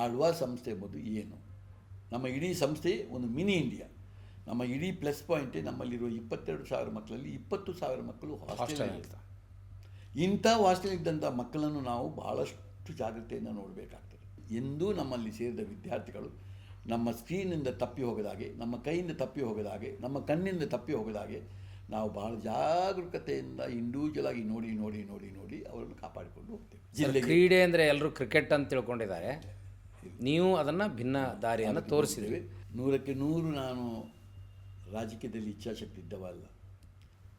ಆಳ್ವ ಸಂಸ್ಥೆ ಎಂಬುದು ಏನು. ನಮ್ಮ ಇಡೀ ಸಂಸ್ಥೆ ಒಂದು ಮಿನಿ ಇಂಡಿಯಾ. ನಮ್ಮ ಇಡೀ ಪ್ಲಸ್ ಪಾಯಿಂಟೇ ನಮ್ಮಲ್ಲಿರುವ 22,000 ಮಕ್ಕಳಲ್ಲಿ 20,000 ಮಕ್ಕಳು ಹಾಸ್ಟೆಲ್. ಇಂಥ ಹಾಸ್ಟೆಲ್ ಇದ್ದಂಥ ಮಕ್ಕಳನ್ನು ನಾವು ಬಹಳಷ್ಟು ಜಾಗ್ರತೆಯಿಂದ ನೋಡಬೇಕಾಗ್ತದೆ. ಎಂದೂ ನಮ್ಮಲ್ಲಿ ಸೇರಿದ ವಿದ್ಯಾರ್ಥಿಗಳು ನಮ್ಮ ಸ್ಕ್ರೀನಿಂದ ತಪ್ಪಿ ಹೋಗದಾಗೆ, ನಮ್ಮ ಕೈಯಿಂದ ತಪ್ಪಿ ಹೋಗದಾಗೆ, ನಮ್ಮ ಕಣ್ಣಿಂದ ತಪ್ಪಿ ಹೋಗದಾಗೆ ನಾವು ಬಹಳ ಜಾಗರೂಕತೆಯಿಂದ ಇಂಡಿವಿಜುವಲ್ ಆಗಿ ನೋಡಿ ನೋಡಿ ನೋಡಿ ನೋಡಿ ಅವರನ್ನು ಕಾಪಾಡಿಕೊಂಡು ಹೋಗ್ತೇವೆ. ಕ್ರೀಡೆ ಅಂದರೆ ಎಲ್ಲರೂ ಕ್ರಿಕೆಟ್ ಅಂತ ತಿಳ್ಕೊಂಡಿದ್ದಾರೆ, ನೀವು ಅದನ್ನು ಭಿನ್ನ ದಾರಿಯನ್ನು ತೋರಿಸಿದ್ದೀವಿ. 100ಕ್ಕೆ 100 ನಾನು ರಾಜಕೀಯದಲ್ಲಿ ಇಚ್ಛಾಶಕ್ತಿ ಇದ್ದವಲ್ಲ.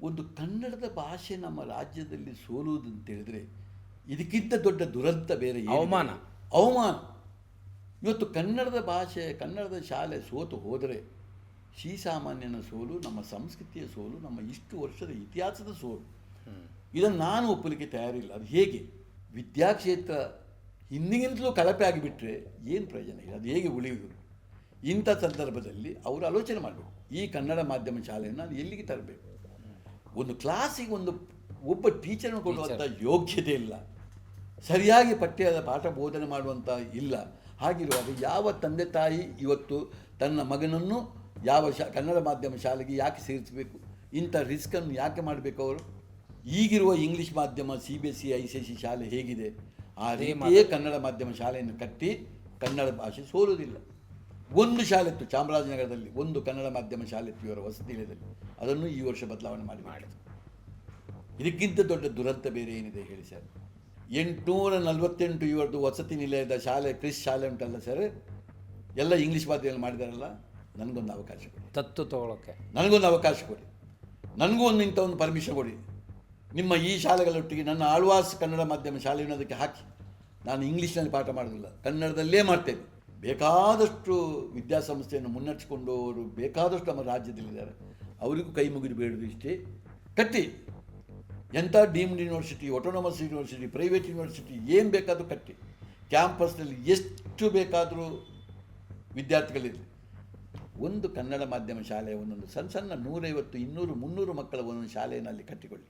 ಒಂದು ಕನ್ನಡದ ಭಾಷೆ ನಮ್ಮ ರಾಜ್ಯದಲ್ಲಿ ಸೋಲುವುದು ಅಂತ ಹೇಳಿದ್ರೆ ಇದಕ್ಕಿಂತ ದೊಡ್ಡ ದುರಂತ ಬೇರೆ ಅವಮಾನ. ಇವತ್ತು ಕನ್ನಡದ ಭಾಷೆ, ಕನ್ನಡದ ಶಾಲೆ ಸೋತು ಹೋದರೆ ಶ್ರೀಸಾಮಾನ್ಯನ ಸೋಲು, ನಮ್ಮ ಸಂಸ್ಕೃತಿಯ ಸೋಲು, ನಮ್ಮ ಇಷ್ಟು ವರ್ಷದ ಇತಿಹಾಸದ ಸೋಲು. ಇದನ್ನು ನಾನು ಒಪ್ಪಲಿಕ್ಕೆ ತಯಾರಿಲ್ಲ. ಅದು ಹೇಗೆ ವಿದ್ಯಾಕ್ಷೇತ್ರ ಹಿಂದಿಗಿಂತಲೂ ಕಳಪೆ ಆಗಿಬಿಟ್ರೆ ಏನು ಪ್ರಯೋಜನ ಇಲ್ಲ. ಅದು ಹೇಗೆ ಉಳಿಯುವುದು? ಇಂಥ ಸಂದರ್ಭದಲ್ಲಿ ಅವರು ಆಲೋಚನೆ ಮಾಡಬೇಕು, ಈ ಕನ್ನಡ ಮಾಧ್ಯಮ ಶಾಲೆಯನ್ನು ನಾನು ಎಲ್ಲಿಗೆ ತರಬೇಕು. ಒಂದು ಕ್ಲಾಸಿಗೆ ಒಬ್ಬ ಟೀಚರ್ನ ಕೊಡುವಂಥ ಯೋಗ್ಯತೆ ಇಲ್ಲ, ಸರಿಯಾಗಿ ಪಠ್ಯದ ಪಾಠ ಬೋಧನೆ ಮಾಡುವಂಥ ಇಲ್ಲ. ಹಾಗಿರುವಾಗ ಯಾವ ತಂದೆ ತಾಯಿ ಇವತ್ತು ತನ್ನ ಮಗನನ್ನು ಯಾವ ಕನ್ನಡ ಮಾಧ್ಯಮ ಶಾಲೆಗೆ ಯಾಕೆ ಸೇರಿಸಬೇಕು? ಇಂಥ ರಿಸ್ಕನ್ನು ಯಾಕೆ ಮಾಡಬೇಕು ಅವರು? ಈಗಿರುವ ಇಂಗ್ಲೀಷ್ ಮಾಧ್ಯಮ CBSE ICSE ಶಾಲೆ ಹೇಗಿದೆ ಆ ರೀತಿಯೇ ಕನ್ನಡ ಮಾಧ್ಯಮ ಶಾಲೆಯನ್ನು ಕಟ್ಟಿ ಕನ್ನಡ ಭಾಷೆ ಸೋಲುವುದಿಲ್ಲ. ಒಂದು ಶಾಲೆ ಇತ್ತು ಚಾಮರಾಜನಗರದಲ್ಲಿ, ಒಂದು ಕನ್ನಡ ಮಾಧ್ಯಮ ಶಾಲೆ ಇತ್ತು ಇವರ ವಸತಿ ನಿಲಯದಲ್ಲಿ. ಅದನ್ನು ಈ ವರ್ಷ ಬದಲಾವಣೆ ಮಾಡಿದ್ರು. ಇದಕ್ಕಿಂತ ದೊಡ್ಡ ದುರಂತ ಬೇರೆ ಏನಿದೆ ಹೇಳಿ ಸರ್? 848 ಇವರದ್ದು ವಸತಿ ನಿಲಯದ ಶಾಲೆ, ಕ್ರಿಸ್ ಶಾಲೆ ಉಂಟಲ್ಲ ಸರ್, ಎಲ್ಲ ಇಂಗ್ಲೀಷ್ ಮಾಧ್ಯಮದಲ್ಲಿ ಮಾಡಿದಾರಲ್ಲ. ನನಗೊಂದು ಅವಕಾಶ ಕೊಡಿ, ದತ್ತು ತಗೊಳ್ಳೋಕ್ಕೆ ನನಗೊಂದು ಅವಕಾಶ ಕೊಡಿ, ನನಗೂ ಇಂಥ ಒಂದು ಪರ್ಮಿಷನ್ ಕೊಡಿ. ನಿಮ್ಮ ಈ ಶಾಲೆಗಳೊಟ್ಟಿಗೆ ನನ್ನ ಆಳ್ವಾಸ್ ಕನ್ನಡ ಮಾಧ್ಯಮ ಶಾಲೆಯನ್ನು ಅದಕ್ಕೆ ಹಾಕಿ, ನಾನು ಇಂಗ್ಲೀಷ್ನಲ್ಲಿ ಪಾಠ ಮಾಡೋದಿಲ್ಲ, ಕನ್ನಡದಲ್ಲೇ ಮಾಡ್ತೇನೆ. ಬೇಕಾದಷ್ಟು ವಿದ್ಯಾಸಂಸ್ಥೆಯನ್ನು ಮುನ್ನಡೆಸಿಕೊಂಡವರು ಬೇಕಾದಷ್ಟು ನಮ್ಮ ರಾಜ್ಯದಲ್ಲಿದ್ದಾರೆ. ಅವರಿಗೂ ಕೈ ಮುಗಿದು ಬೇಡುವುದು ಇಷ್ಟೇ, ಕಟ್ಟಿ. ಎಂಥ deemed university, autonomous university, private university ಏನು ಬೇಕಾದರೂ ಕಟ್ಟಿ. ಕ್ಯಾಂಪಸ್ನಲ್ಲಿ ಎಷ್ಟು ಬೇಕಾದರೂ ವಿದ್ಯಾರ್ಥಿಗಳಿರಲಿ. ಒಂದು ಕನ್ನಡ ಮಾಧ್ಯಮ ಶಾಲೆಯ ಒಂದೊಂದು ಸಣ್ಣ ಸಣ್ಣ 150, 200, 300 ಮಕ್ಕಳ ಒಂದೊಂದು ಶಾಲೆಯನ್ನು ಅಲ್ಲಿ ಕಟ್ಟಿಕೊಳ್ಳಿ.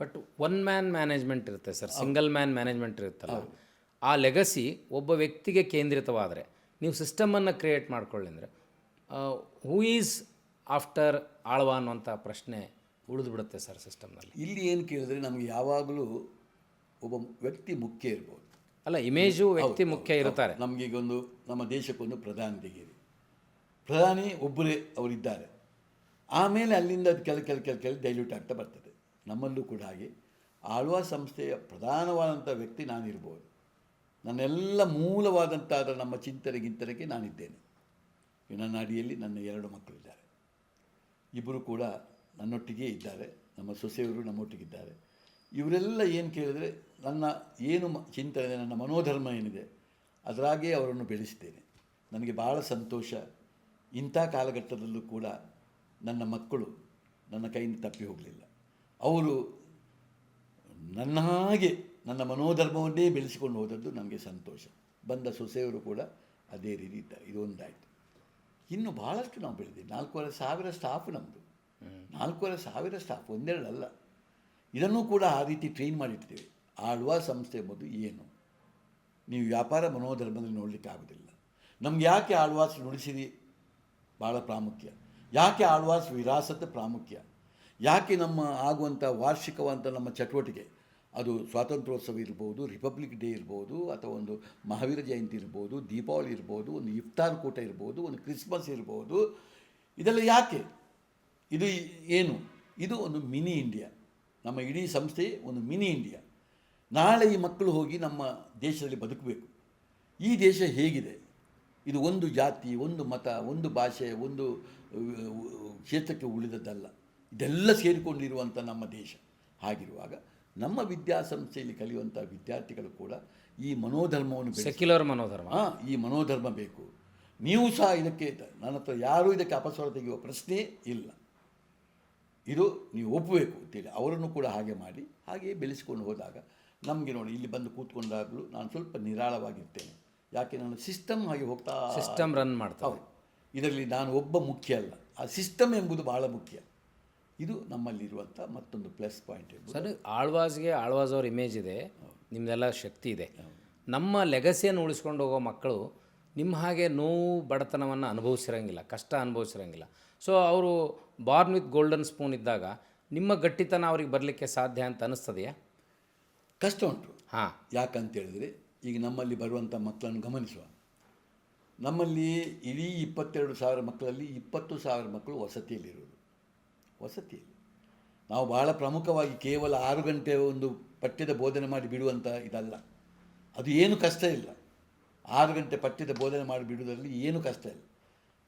ಬಟ್ ಒನ್ ಮ್ಯಾನ್ ಮ್ಯಾನೇಜ್ಮೆಂಟ್ ಇರುತ್ತೆ ಸರ್, ಸಿಂಗಲ್ ಮ್ಯಾನ್ ಮ್ಯಾನೇಜ್ಮೆಂಟ್ ಇರುತ್ತಲ್ಲ, ಆ ಲೆಗಸಿ ಒಬ್ಬ ವ್ಯಕ್ತಿಗೆ ಕೇಂದ್ರಿತವಾದರೆ ನೀವು ಸಿಸ್ಟಮನ್ನು ಕ್ರಿಯೇಟ್ ಮಾಡ್ಕೊಳ್ಳಿ ಅಂದರೆ ಹೂ ಈಸ್ ಆಫ್ಟರ್ ಆಳ್ವ ಅನ್ನುವಂಥ ಪ್ರಶ್ನೆ ಉಳಿದು ಬಿಡುತ್ತೆ ಸರ್ ಸಿಸ್ಟಮ್ನಲ್ಲಿ. ಇಲ್ಲಿ ಏನು ಕೇಳಿದ್ರೆ ನಮಗೆ ಯಾವಾಗಲೂ ಒಬ್ಬ ವ್ಯಕ್ತಿ ಮುಖ್ಯ ಇರ್ಬೋದು. ಅಲ್ಲ, ಇಮೇಜು ವ್ಯಕ್ತಿ ಮುಖ್ಯ ಇರ್ತಾರೆ. ನಮಗೀಗೊಂದು ನಮ್ಮ ದೇಶಕ್ಕೊಂದು ಪ್ರಧಾನಿ ತೆಗೀರಿ, ಪ್ರಧಾನಿ ಒಬ್ಬರೇ ಅವರಿದ್ದಾರೆ. ಆಮೇಲೆ ಅಲ್ಲಿಂದ ಅದು ಕೆಲ ಡೈಲ್ಯೂಟ್ ಆಗ್ತಾ ಬರ್ತದೆ. ನಮ್ಮಲ್ಲೂ ಕೂಡ ಹಾಗೆ ಆಳ್ವ ಸಂಸ್ಥೆಯ ಪ್ರಧಾನವಾದಂಥ ವ್ಯಕ್ತಿ ನಾನಿರ್ಬೋದು. ನನ್ನೆಲ್ಲ ಮೂಲವಾದಂಥ ಅದರ ನಮ್ಮ ಚಿಂತನೆಗಿಂತನಕ್ಕೆ ನಾನಿದ್ದೇನೆ. ನನ್ನ ಅಡಿಯಲ್ಲಿ ನನ್ನ 2 ಮಕ್ಕಳಿದ್ದಾರೆ, ಇಬ್ಬರು ಕೂಡ ನನ್ನೊಟ್ಟಿಗೆ ಇದ್ದಾರೆ. ನಮ್ಮ ಸೊಸೆಯವರು ನಮ್ಮೊಟ್ಟಿಗಿದ್ದಾರೆ. ಇವರೆಲ್ಲ ಏನು ಕೇಳಿದರೆ ನನ್ನ ಏನು ಚಿಂತನೆ, ನನ್ನ ಮನೋಧರ್ಮ ಏನಿದೆ ಅದರಾಗೆ ಅವರನ್ನು ಬೆಳೆಸಿದ್ದೇನೆ. ನನಗೆ ಭಾಳ ಸಂತೋಷ. ಇಂಥ ಕಾಲಘಟ್ಟದಲ್ಲೂ ಕೂಡ ನನ್ನ ಮಕ್ಕಳು ನನ್ನ ಕೈಯಿಂದ ತಪ್ಪಿ ಹೋಗಲಿಲ್ಲ. ಅವರು ನನ್ನ ಹಾಗೆ ನನ್ನ ಮನೋಧರ್ಮವನ್ನೇ ಬೆಳೆಸಿಕೊಂಡು ಹೋದದ್ದು ನನಗೆ ಸಂತೋಷ. ಬಂದ ಸೊಸೆಯವರು ಕೂಡ ಅದೇ ರೀತಿ ಇದ್ದಾರೆ. ಇದೊಂದಾಯಿತು. ಇನ್ನು ಭಾಳಷ್ಟು ನಾವು ಬೆಳೆದಿದ್ದೀವಿ. 4,500 ಸ್ಟಾಫ್ ನಮ್ಮದು. 4,500 ಸ್ಟಾಫ್, ಒಂದೆರಡು ಅಲ್ಲ. ಇದನ್ನು ಕೂಡ ಆ ರೀತಿ ಟ್ರೈನ್ ಮಾಡಿರ್ತೀವಿ. ಆಳ್ವ ಸಂಸ್ಥೆ ಎಂಬುದು ಏನು, ನೀವು ವ್ಯಾಪಾರ ಮನೋಧರ್ಮದಲ್ಲಿ ನೋಡಲಿಕ್ಕೆ ಆಗೋದಿಲ್ಲ. ನಮ್ಗೆ ಯಾಕೆ ಆಳ್ವಾಸ್ ನುಡಿಸಿರಿ ಭಾಳ ಪ್ರಾಮುಖ್ಯ, ಯಾಕೆ ಆಳ್ವಾಸ್ ವಿರಾಸತ್ ಪ್ರಾಮುಖ್ಯ, ಯಾಕೆ ನಮ್ಮ ಆಗುವಂಥ ವಾರ್ಷಿಕವಂಥ ನಮ್ಮ ಚಟುವಟಿಕೆ, ಅದು ಸ್ವಾತಂತ್ರ್ಯೋತ್ಸವ ಇರ್ಬೋದು, ರಿಪಬ್ಲಿಕ್ ಡೇ ಇರ್ಬೋದು, ಅಥವಾ ಒಂದು ಮಹಾವೀರ ಜಯಂತಿ ಇರ್ಬೋದು, ದೀಪಾವಳಿ ಇರ್ಬೋದು, ಒಂದು ಇಫ್ತಾರ್ ಕೂಟ ಇರ್ಬೋದು, ಒಂದು ಕ್ರಿಸ್ಮಸ್ ಇರ್ಬೋದು, ಇದೆಲ್ಲ ಯಾಕೆ? ಇದು ಏನು? ಇದು ಒಂದು ಮಿನಿ ಇಂಡಿಯಾ. ನಮ್ಮ ಇಡೀ ಸಂಸ್ಥೆ ಒಂದು ಮಿನಿ ಇಂಡಿಯಾ. ನಾಳೆ ಈ ಮಕ್ಕಳು ಹೋಗಿ ನಮ್ಮ ದೇಶದಲ್ಲಿ ಬದುಕಬೇಕು. ಈ ದೇಶ ಹೇಗಿದೆ? ಇದು ಒಂದು ಜಾತಿ, ಒಂದು ಮತ, ಒಂದು ಭಾಷೆ, ಒಂದು ಕ್ಷೇತ್ರಕ್ಕೆ ಉಳಿದದ್ದಲ್ಲ. ಇದೆಲ್ಲ ಸೇರಿಕೊಂಡಿರುವಂಥ ನಮ್ಮ ದೇಶ. ಹಾಗಿರುವಾಗ ನಮ್ಮ ವಿದ್ಯಾಸಂಸ್ಥೆಯಲ್ಲಿ ಕಲಿಯುವಂಥ ವಿದ್ಯಾರ್ಥಿಗಳು ಕೂಡ ಈ ಮನೋಧರ್ಮವನ್ನು ಸೆಕ್ಯುಲರ್ ಮನೋಧರ್ಮ, ಈ ಮನೋಧರ್ಮ ಬೇಕು. ನೀವು ಸಹ ಇದಕ್ಕೆ, ನನ್ನ ಹತ್ರ ಯಾರೂ ಇದಕ್ಕೆ ಅಪಸ್ವರ ತೆಗೆಯುವ ಪ್ರಶ್ನೆ ಇಲ್ಲ. ಇದು ನೀವು ಒಪ್ಪಬೇಕು ಅಂತೇಳಿ ಅವರನ್ನು ಕೂಡ ಹಾಗೆ ಮಾಡಿ ಹಾಗೆಯೇ ಬೆಳೆಸಿಕೊಂಡು ಹೋದಾಗ ನಮಗೆ ನೋಡಿ ಇಲ್ಲಿ ಬಂದು ಕೂತ್ಕೊಂಡಾಗಲೂ ನಾನು ಸ್ವಲ್ಪ ನಿರಾಳವಾಗಿರ್ತೇನೆ. ಯಾಕೆ ನಾನು ಸಿಸ್ಟಮ್ ಹಾಗೆ ಹೋಗ್ತಾ ಸಿಸ್ಟಮ್ ರನ್ ಮಾಡ್ತಾರೆ. ಹೌದು, ಇದರಲ್ಲಿ ನಾನು ಒಬ್ಬ ಮುಖ್ಯ ಅಲ್ಲ, ಆ ಸಿಸ್ಟಮ್ ಎಂಬುದು ಭಾಳ ಮುಖ್ಯ. ಇದು ನಮ್ಮಲ್ಲಿರುವಂಥ ಮತ್ತೊಂದು ಪ್ಲಸ್ ಪಾಯಿಂಟ್. ಸರ್, ಆಳ್ವಾಸ್ ಅವ್ರ ಇಮೇಜ್ ಇದೆ, ನಿಮ್ಮದೆಲ್ಲ ಶಕ್ತಿ ಇದೆ. ನಮ್ಮ ಲೆಗಸಿಯನ್ನು ಉಳಿಸ್ಕೊಂಡು ಹೋಗೋ ಮಕ್ಕಳು ನಿಮ್ಮ ಹಾಗೆ ನೋವು ಬಡತನವನ್ನು ಅನುಭವಿಸಿರಂಗಿಲ್ಲ, ಕಷ್ಟ ಅನುಭವಿಸಿರಂಗಿಲ್ಲ. ಸೊ ಅವರು ಬಾರ್ನ್ ವಿತ್ ಗೋಲ್ಡನ್ ಸ್ಪೂನ್ ಇದ್ದಾಗ ನಿಮ್ಮ ಗಟ್ಟಿತನ ಅವ್ರಿಗೆ ಬರಲಿಕ್ಕೆ ಸಾಧ್ಯ ಅಂತ ಅನ್ನಿಸ್ತದೆಯಾ? ಕಷ್ಟ ಉಂಟು. ಹಾಂ, ಯಾಕಂತೇಳಿದರೆ ಈಗ ನಮ್ಮಲ್ಲಿ ಬರುವಂಥ ಮಕ್ಕಳನ್ನು ಗಮನಿಸುವ, ನಮ್ಮಲ್ಲಿ ಇಡೀ 22,000 ಮಕ್ಕಳಲ್ಲಿ 20,000 ಮಕ್ಕಳು ವಸತಿಯಲ್ಲಿರುವುದು. ವಸತಿಯಲ್ಲಿ ನಾವು ಭಾಳ ಪ್ರಮುಖವಾಗಿ ಕೇವಲ 6 ಗಂಟೆ ಒಂದು ಪಠ್ಯದ ಬೋಧನೆ ಮಾಡಿ ಬಿಡುವಂಥ ಇದಲ್ಲ, ಅದು ಏನು ಕಷ್ಟ ಇಲ್ಲ. 6 ಗಂಟೆ ಪಠ್ಯದ ಬೋಧನೆ ಮಾಡಿ ಬಿಡುವುದರಲ್ಲಿ ಏನು ಕಷ್ಟ ಇಲ್ಲ.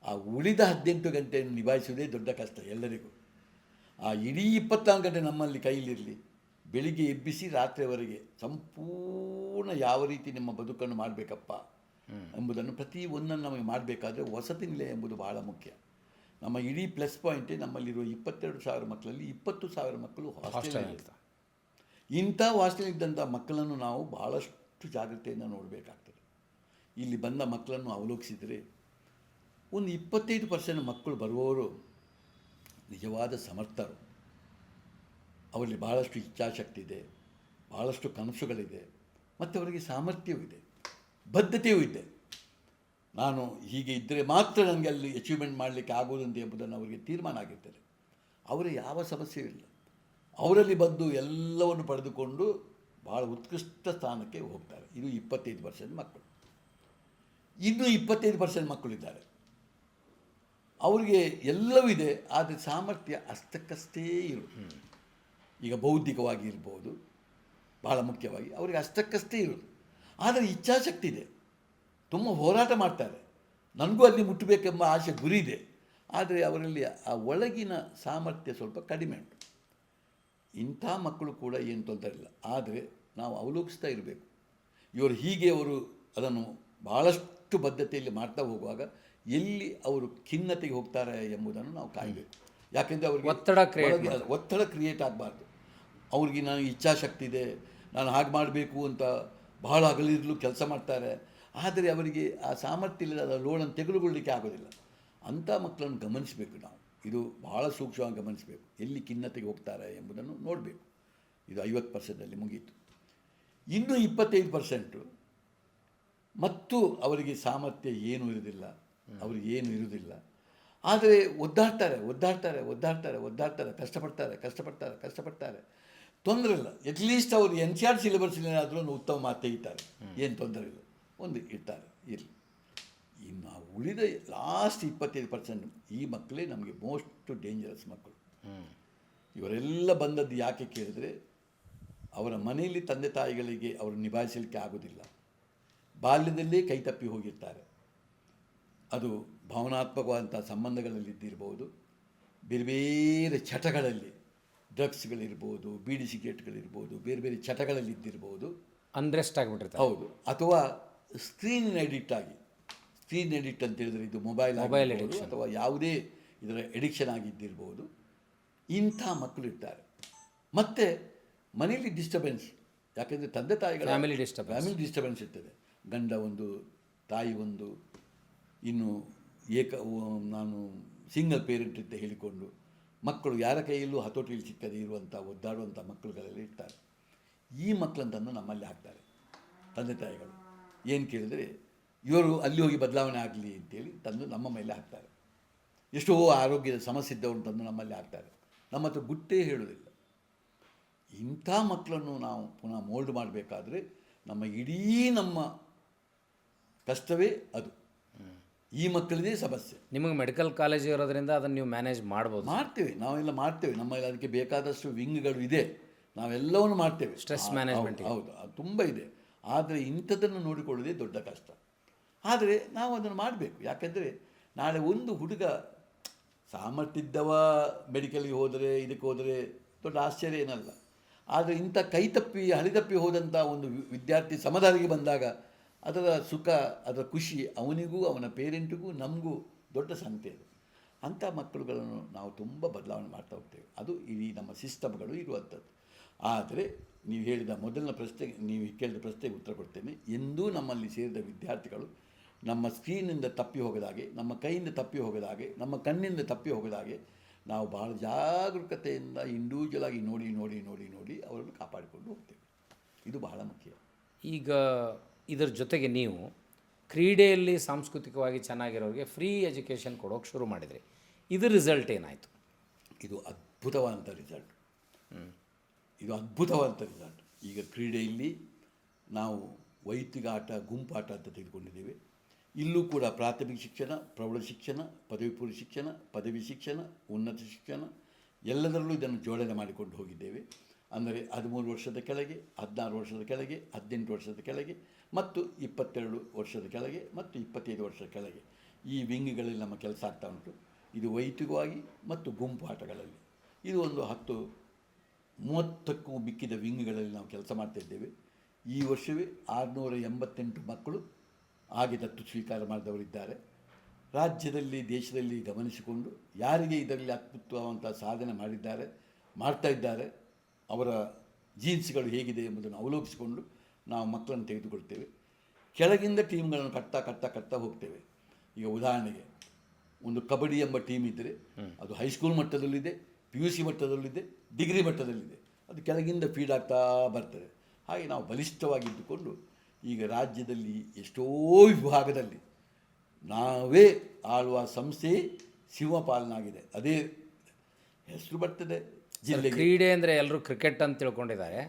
ಆ ಉಳಿದ 18 ಗಂಟೆಯನ್ನು ನಿಭಾಯಿಸುವುದೇ ದೊಡ್ಡ ಕಷ್ಟ ಎಲ್ಲರಿಗೂ. ಆ ಇಡೀ 24 ಗಂಟೆ ನಮ್ಮಲ್ಲಿ ಕೈಲಿರಲಿ, ಬೆಳಿಗ್ಗೆ ಎಬ್ಬಿಸಿ ರಾತ್ರಿಯವರೆಗೆ ಸಂಪೂರ್ಣ ಯಾವ ರೀತಿ ನಿಮ್ಮ ಬದುಕನ್ನು ಮಾಡಬೇಕಪ್ಪ ಎಂಬುದನ್ನು ಪ್ರತಿಯೊಂದನ್ನು ನಮಗೆ ಮಾಡಬೇಕಾದ್ರೆ ವಸತಿ ನಿಲಯ ಎಂಬುದು ಬಹಳ ಮುಖ್ಯ. ನಮ್ಮ ಇಡೀ ಪ್ಲಸ್ ಪಾಯಿಂಟೇ ನಮ್ಮಲ್ಲಿರುವ 22,000 ಮಕ್ಕಳಲ್ಲಿ 20,000 ಮಕ್ಕಳು ಹಾಸ್ಟೆಲ್. ಇಂಥ ಹಾಸ್ಟೆಲ್ ಇದ್ದಂಥ ಮಕ್ಕಳನ್ನು ನಾವು ಭಾಳಷ್ಟು ಜಾಗ್ರತೆಯಿಂದ ನೋಡಬೇಕಾಗ್ತದೆ. ಇಲ್ಲಿ ಬಂದ ಮಕ್ಕಳನ್ನು ಅವಲೋಕಿಸಿದರೆ ಒಂದು 25% ಮಕ್ಕಳು ಬರುವವರು ನಿಜವಾದ ಸಮರ್ಥರು. ಅವರಲ್ಲಿ ಭಾಳಷ್ಟು ಇಚ್ಛಾಶಕ್ತಿ ಇದೆ, ಭಾಳಷ್ಟು ಕನಸುಗಳಿದೆ, ಮತ್ತು ಅವರಿಗೆ ಸಾಮರ್ಥ್ಯವೂ ಇದೆ, ಬದ್ಧತೆಯೂ ಇದೆ. ನಾನು ಹೀಗೆ ಇದ್ದರೆ ಮಾತ್ರ ನನಗೆ ಅಲ್ಲಿ ಅಚೀವ್ಮೆಂಟ್ ಮಾಡಲಿಕ್ಕೆ ಆಗುವುದಂತೆ ಎಂಬುದನ್ನು ಅವರಿಗೆ ತೀರ್ಮಾನ ಆಗಿರ್ತದೆ. ಅವರ ಯಾವ ಸಮಸ್ಯೆಯೂ ಇಲ್ಲ, ಅವರಲ್ಲಿ ಬಂದು ಎಲ್ಲವನ್ನು ಪಡೆದುಕೊಂಡು ಭಾಳ ಉತ್ಕೃಷ್ಟ ಸ್ಥಾನಕ್ಕೆ ಹೋಗ್ತಾರೆ. ಇದು 25% ಮಕ್ಕಳು. ಇನ್ನೂ 25% ಮಕ್ಕಳಿದ್ದಾರೆ, ಅವರಿಗೆ ಎಲ್ಲವೂ ಇದೆ, ಆದರೆ ಸಾಮರ್ಥ್ಯ ಅಷ್ಟಕ್ಕಷ್ಟೇ ಇರೋದು. ಈಗ ಬೌದ್ಧಿಕವಾಗಿ ಇರ್ಬೋದು, ಭಾಳ ಮುಖ್ಯವಾಗಿ ಅವರಿಗೆ ಅಷ್ಟಕ್ಕಷ್ಟೇ ಇರೋದು, ಆದರೆ ಇಚ್ಛಾಶಕ್ತಿ ಇದೆ, ತುಂಬ ಹೋರಾಟ ಮಾಡ್ತಾರೆ, ನನಗೂ ಅಲ್ಲಿ ಮುಟ್ಟಬೇಕೆಂಬ ಆಸೆ ಗುರಿ ಇದೆ, ಆದರೆ ಅವರಲ್ಲಿ ಆ ಒಳಗಿನ ಸಾಮರ್ಥ್ಯ ಸ್ವಲ್ಪ ಕಡಿಮೆ ಉಂಟು. ಇಂಥ ಮಕ್ಕಳು ಕೂಡ ಏನು ತೊಂದರೆ ಇಲ್ಲ, ಆದರೆ ನಾವು ಅವಲೋಕಿಸ್ತಾ ಇರಬೇಕು. ಇವರು ಹೀಗೆ ಅವರು ಅದನ್ನು ಭಾಳಷ್ಟು ಬದ್ಧತೆಯಲ್ಲಿ ಮಾಡ್ತಾ ಹೋಗುವಾಗ ಎಲ್ಲಿ ಅವರು ಖಿನ್ನತೆಗೆ ಹೋಗ್ತಾರೆ ಎಂಬುದನ್ನು ನಾವು ಕಾಯಬೇಕು. ಯಾಕೆಂದರೆ ಅವರಿಗೆ ಒತ್ತಡ ಕ್ರಿಯೇಟ್ ಆಗಬಾರ್ದು. ಅವ್ರಿಗೆ ನನಗೆ ಇಚ್ಛಾಶಕ್ತಿ ಇದೆ, ನಾನು ಹಾಗೆ ಮಾಡಬೇಕು ಅಂತ ಬಹಳ ಹಗಲಿರಲು ಕೆಲಸ ಮಾಡ್ತಾರೆ, ಆದರೆ ಅವರಿಗೆ ಆ ಸಾಮರ್ಥ್ಯ ಇಲ್ಲದ ಲೋಡನ್ನು ತೆಗೆದುಕೊಳ್ಳಲಿಕ್ಕೆ ಆಗೋದಿಲ್ಲ. ಅಂಥ ಮಕ್ಕಳನ್ನು ಗಮನಿಸಬೇಕು ನಾವು. ಇದು ಬಹಳ ಸೂಕ್ಷ್ಮವಾಗಿ ಗಮನಿಸಬೇಕು, ಎಲ್ಲಿ ಖಿನ್ನತೆಗೆ ಹೋಗ್ತಾರೆ ಎಂಬುದನ್ನು ನೋಡಬೇಕು. ಇದು 50%ಲ್ಲಿ ಮುಗೀತು. ಇನ್ನೂ 25% ಮತ್ತು ಅವರಿಗೆ ಸಾಮರ್ಥ್ಯ ಏನೂ ಇರುವುದಿಲ್ಲ, ಅವರಿಗೇನು ಇರುವುದಿಲ್ಲ, ಆದರೆ ಒದ್ದಾಡ್ತಾರೆ, ಕಷ್ಟಪಡ್ತಾರೆ, ತೊಂದರೆ ಇಲ್ಲ. ಅಟ್ಲೀಸ್ಟ್ ಅವರು NCERT ಸಿಲೆಬಸ್ಸಿನಾದರೂ ಒಂದು ಉತ್ತಮ ಮಾತು ತೆಗಿತಾರೆ, ಏನು ತೊಂದರೆ ಇಲ್ಲ, ಒಂದು ಇರ್ತಾರೆ, ಇರಲಿ. ಇನ್ನು ಉಳಿದ ಲಾಸ್ಟ್ 25% ಈ ಮಕ್ಕಳೇ ನಮಗೆ ಮೋಸ್ಟ್ ಡೇಂಜರಸ್ ಮಕ್ಕಳು. ಇವರೆಲ್ಲ ಬಂದದ್ದು ಯಾಕೆ ಕೇಳಿದರೆ, ಅವರ ಮನೆಯಲ್ಲಿ ತಂದೆ ತಾಯಿಗಳಿಗೆ ಅವರು ನಿಭಾಯಿಸಲಿಕ್ಕೆ ಆಗೋದಿಲ್ಲ, ಬಾಲ್ಯದಲ್ಲೇ ಕೈ ತಪ್ಪಿ ಹೋಗಿರ್ತಾರೆ. ಅದು ಭಾವನಾತ್ಮಕವಾದಂಥ ಸಂಬಂಧಗಳಲ್ಲಿದ್ದಿರ್ಬೋದು, ಬೇರೆ ಬೇರೆ ಚಟಗಳಲ್ಲಿ, ಡ್ರಗ್ಸ್ಗಳಿರ್ಬೋದು, ಬೀಡಿ ಸಿಗರೇಟ್ಗಳಿರ್ಬೋದು, ಬೇರೆ ಬೇರೆ ಚಟಗಳಲ್ಲಿದ್ದಿರ್ಬೋದು, ಅನ್ರೆಸ್ಟ್ ಆಗಿಬಿಟ್ಟಿರ್ತಾರೆ. ಹೌದು, ಅಥವಾ ಸ್ಕ್ರೀನ್ ಎಡಿಕ್ಟ್ ಅಂತ ಹೇಳಿದರೆ ಇದು ಮೊಬೈಲ್ ಎಡಿಕ್ಷನ್ ಅಥವಾ ಯಾವುದೇ ಇದರ ಎಡಿಕ್ಷನ್ ಆಗಿದ್ದಿರ್ಬೋದು. ಇಂಥ ಮಕ್ಕಳು ಇರ್ತಾರೆ. ಮತ್ತು ಮನೆಯಲ್ಲಿ ಡಿಸ್ಟರ್ಬೆನ್ಸ್, ಯಾಕೆಂದರೆ ತಂದೆ ತಾಯಿಗಳ ಫ್ಯಾಮಿಲಿ ಡಿಸ್ಟರ್ಬೆನ್ಸ್ ಇರ್ತದೆ. ಗಂಡ ಒಂದು, ತಾಯಿ ಒಂದು, ಇನ್ನು ನಾನು ಸಿಂಗಲ್ ಪೇರೆಂಟ್ ಅಂತ ಹೇಳಿಕೊಂಡು ಮಕ್ಕಳು ಯಾರ ಕೈಯಲ್ಲೂ ಹತೋಟಿಯಲ್ಲಿ ಸಿಕ್ಕದೆ ಇರುವಂಥ ಒದ್ದಾಡುವಂಥ ಮಕ್ಕಳುಗಳೆಲ್ಲ ಇರ್ತಾರೆ. ಈ ಮಕ್ಕಳಂತಂದು ನಮ್ಮಲ್ಲಿ ಹಾಕ್ತಾರೆ ತಂದೆ ತಾಯಿಗಳು. ಏನು ಕೇಳಿದರೆ, ಇವರು ಅಲ್ಲಿ ಹೋಗಿ ಬದಲಾವಣೆ ಆಗಲಿ ಅಂತೇಳಿ ತಂದು ನಮ್ಮ ಮೇಲೆ ಹಾಕ್ತಾರೆ. ಎಷ್ಟೋ ಆರೋಗ್ಯದ ಸಮಸ್ಯೆ ಇದ್ದವರು ತಂದು ನಮ್ಮಲ್ಲಿ ಹಾಕ್ತಾರೆ, ನಮ್ಮ ಹತ್ರ ಗುಟ್ಟೇ ಹೇಳೋದಿಲ್ಲ. ಇಂಥ ಮಕ್ಕಳನ್ನು ನಾವು ಪುನಃ ಮೋಲ್ಡ್ ಮಾಡಬೇಕಾದ್ರೆ ನಮ್ಮ ಕಷ್ಟವೇ ಅದು. ಈ ಮಕ್ಕಳದೇ ಸಮಸ್ಯೆ. ನಿಮಗೆ ಮೆಡಿಕಲ್ ಕಾಲೇಜ್ ಇರೋದ್ರಿಂದ ಅದನ್ನು ನೀವು ಮ್ಯಾನೇಜ್ ನಾವೆಲ್ಲ ಮಾಡ್ತೇವೆ. ನಮ್ಮಲ್ಲಿ ಅದಕ್ಕೆ ಬೇಕಾದಷ್ಟು ವಿಂಗ್ಗಳು ಇದೆ, ನಾವೆಲ್ಲವನ್ನು ಮಾಡ್ತೇವೆ. ಸ್ಟ್ರೆಸ್ ಮ್ಯಾನೇಜ್ಮೆಂಟ್ ಹೌದು, ಅದು ತುಂಬ ಇದೆ. ಆದರೆ ಇಂಥದ್ದನ್ನು ನೋಡಿಕೊಳ್ಳೋದೇ ದೊಡ್ಡ ಕಷ್ಟ. ಆದರೆ ನಾವು ಅದನ್ನು ಮಾಡಬೇಕು. ಯಾಕೆಂದರೆ ನಾಳೆ ಒಂದು ಹುಡುಗ ಸಾಮರ್ಥ್ಯ ಇದ್ದವ ಮೆಡಿಕಲ್ಗೆ ಹೋದರೆ, ಇದಕ್ಕೆ ಹೋದರೆ ದೊಡ್ಡ ಆಶ್ಚರ್ಯ ಏನಲ್ಲ. ಆದರೆ ಇಂಥ ಹಳಿತಪ್ಪಿ ಹೋದಂಥ ಒಂದು ವಿದ್ಯಾರ್ಥಿ ಸಮದಾರಿಗೆ ಬಂದಾಗ ಅದರ ಸುಖ, ಅದರ ಖುಷಿ ಅವನಿಗೂ, ಅವನ ಪೇರೆಂಟಿಗೂ, ನಮಗೂ ದೊಡ್ಡ ಸಂಗತಿ ಅದು. ಅಂಥ ಮಕ್ಕಳುಗಳನ್ನು ನಾವು ತುಂಬ ಬದಲಾವಣೆ ಮಾಡ್ತಾ ಹೋಗ್ತೇವೆ. ಅದು ಇಡೀ ನಮ್ಮ ಸಿಸ್ಟಮ್ಗಳು ಇರುವಂಥದ್ದು. ಆದರೆ ನೀವು ಹೇಳಿದ ಮೊದಲನ ಪ್ರಶ್ನೆಗೆ, ನೀವು ಕೇಳಿದ ಪ್ರಶ್ನೆಗೆ ಉತ್ತರ ಕೊಡ್ತೇನೆ. ಎಂದೂ ನಮ್ಮಲ್ಲಿ ಸೇರಿದ ವಿದ್ಯಾರ್ಥಿಗಳು ನಮ್ಮ ಸ್ಕ್ರೀನಿಂದ ತಪ್ಪಿ ಹೋಗದಾಗೆ, ನಮ್ಮ ಕೈಯಿಂದ ತಪ್ಪಿ ಹೋಗದಾಗೆ, ನಮ್ಮ ಕಣ್ಣಿಂದ ತಪ್ಪಿ ಹೋಗದಾಗೆ ನಾವು ಭಾಳ ಜಾಗರೂಕತೆಯಿಂದ ಇಂಡಿವಿಜುವಲ್ ಆಗಿ ನೋಡಿ ನೋಡಿ ನೋಡಿ ನೋಡಿ ಅವರನ್ನು ಕಾಪಾಡಿಕೊಂಡು ಹೋಗ್ತೇವೆ. ಇದು ಬಹಳ ಮುಖ್ಯ. ಈಗ ಇದರ ಜೊತೆಗೆ ನೀವು ಕ್ರೀಡೆಯಲ್ಲಿ ಸಾಂಸ್ಕೃತಿಕವಾಗಿ ಚೆನ್ನಾಗಿರೋರಿಗೆ ಫ್ರೀ ಎಜುಕೇಷನ್ ಕೊಡೋಕೆ ಶುರು ಮಾಡಿದ್ರಿ. ಇದು ರಿಸಲ್ಟ್ ಏನಾಯಿತು? ಇದು ಅದ್ಭುತವಾದಂಥ ರಿಸಲ್ಟ್. ಇದು ಅದ್ಭುತವಾದಂಥ ರಿಸಲ್ಟ್. ಈಗ ಕ್ರೀಡೆಯಲ್ಲಿ ನಾವು ವೈಯಕ್ತಿಕ ಆಟ, ಗುಂಪಾಟ ಅಂತ ತೆಗೆದುಕೊಂಡಿದ್ದೇವೆ. ಇಲ್ಲೂ ಕೂಡ ಪ್ರಾಥಮಿಕ ಶಿಕ್ಷಣ, ಪ್ರೌಢ ಶಿಕ್ಷಣ, ಪದವಿ ಪೂರ್ವ ಶಿಕ್ಷಣ, ಪದವಿ ಶಿಕ್ಷಣ, ಉನ್ನತ ಶಿಕ್ಷಣ ಎಲ್ಲದರಲ್ಲೂ ಇದನ್ನು ಜೋಡಣೆ ಮಾಡಿಕೊಂಡು ಹೋಗಿದ್ದೇವೆ. ಅಂದರೆ 13 ವರ್ಷದ ಕೆಳಗೆ, 16 ವರ್ಷದ ಕೆಳಗೆ, 18 ವರ್ಷದ ಕೆಳಗೆ ಮತ್ತು 22 ವರ್ಷದ ಕೆಳಗೆ ಮತ್ತು 25 ವರ್ಷದ ಕೆಳಗೆ ಈ ವಿಂಗ್ಗಳಲ್ಲಿ ನಮ್ಮ ಕೆಲಸ ಆಗ್ತಾ ಉಂಟು. ಇದು ವೈಯಕ್ತಿಕವಾಗಿ ಮತ್ತು ಗುಂಪು ಆಟಗಳಲ್ಲಿ. ಇದು ಒಂದು 30ಕ್ಕೂ ಮಿಕ್ಕಿದ ವಿಂಗ್ಗಳಲ್ಲಿ ನಾವು ಕೆಲಸ ಮಾಡ್ತಾಯಿದ್ದೇವೆ. ಈ ವರ್ಷವೇ 688 ಮಕ್ಕಳು ಹಾಗೆ ದತ್ತು ಸ್ವೀಕಾರ ಮಾಡಿದವರಿದ್ದಾರೆ. ರಾಜ್ಯದಲ್ಲಿ, ದೇಶದಲ್ಲಿ ಗಮನಿಸಿಕೊಂಡು ಯಾರಿಗೆ ಇದರಲ್ಲಿ ಅದ್ಭುತವಾದಂಥ ಸಾಧನೆ ಮಾಡ್ತಾ ಇದ್ದಾರೆ, ಅವರ ಜೀನ್ಸ್ಗಳು ಹೇಗಿದೆ ಎಂಬುದನ್ನು ಅವಲೋಕಿಸಿಕೊಂಡು ನಾವು ಮಕ್ಕಳನ್ನು ತೆಗೆದುಕೊಳ್ತೇವೆ. ಕೆಳಗಿಂದ ಟೀಮ್ಗಳನ್ನು ಕಟ್ತಾ ಹೋಗ್ತೇವೆ. ಈಗ ಉದಾಹರಣೆಗೆ ಒಂದು ಕಬಡ್ಡಿ ಎಂಬ ಟೀಮ್ ಇದ್ದರೆ ಅದು ಹೈಸ್ಕೂಲ್ ಮಟ್ಟದಲ್ಲಿದೆ, PUC ಮಟ್ಟದಲ್ಲಿದೆ, ಡಿಗ್ರಿ ಮಟ್ಟದಲ್ಲಿದೆ. ಅದು ಕೆಳಗಿಂದ ಫೀಡ್ ಆಗ್ತಾ ಬರ್ತದೆ. ಹಾಗೆ ನಾವು ಬಲಿಷ್ಠವಾಗಿದ್ದುಕೊಂಡು ಈಗ ರಾಜ್ಯದಲ್ಲಿ ಎಷ್ಟೋ ವಿಭಾಗದಲ್ಲಿ ನಾವೇ ಆಳುವ ಸಂಸ್ಥೆ ಸಿಂಹಪಾಲನಾಗಿದೆ. ಅದೇ ಹೆಸರು ಬರ್ತದೆ ಜಿಲ್ಲೆಗೆ. ಕ್ರೀಡೆ ಅಂದರೆ ಎಲ್ಲರೂ ಕ್ರಿಕೆಟ್ ಅಂತ ತಿಳ್ಕೊಂಡಿದ್ದಾರೆ.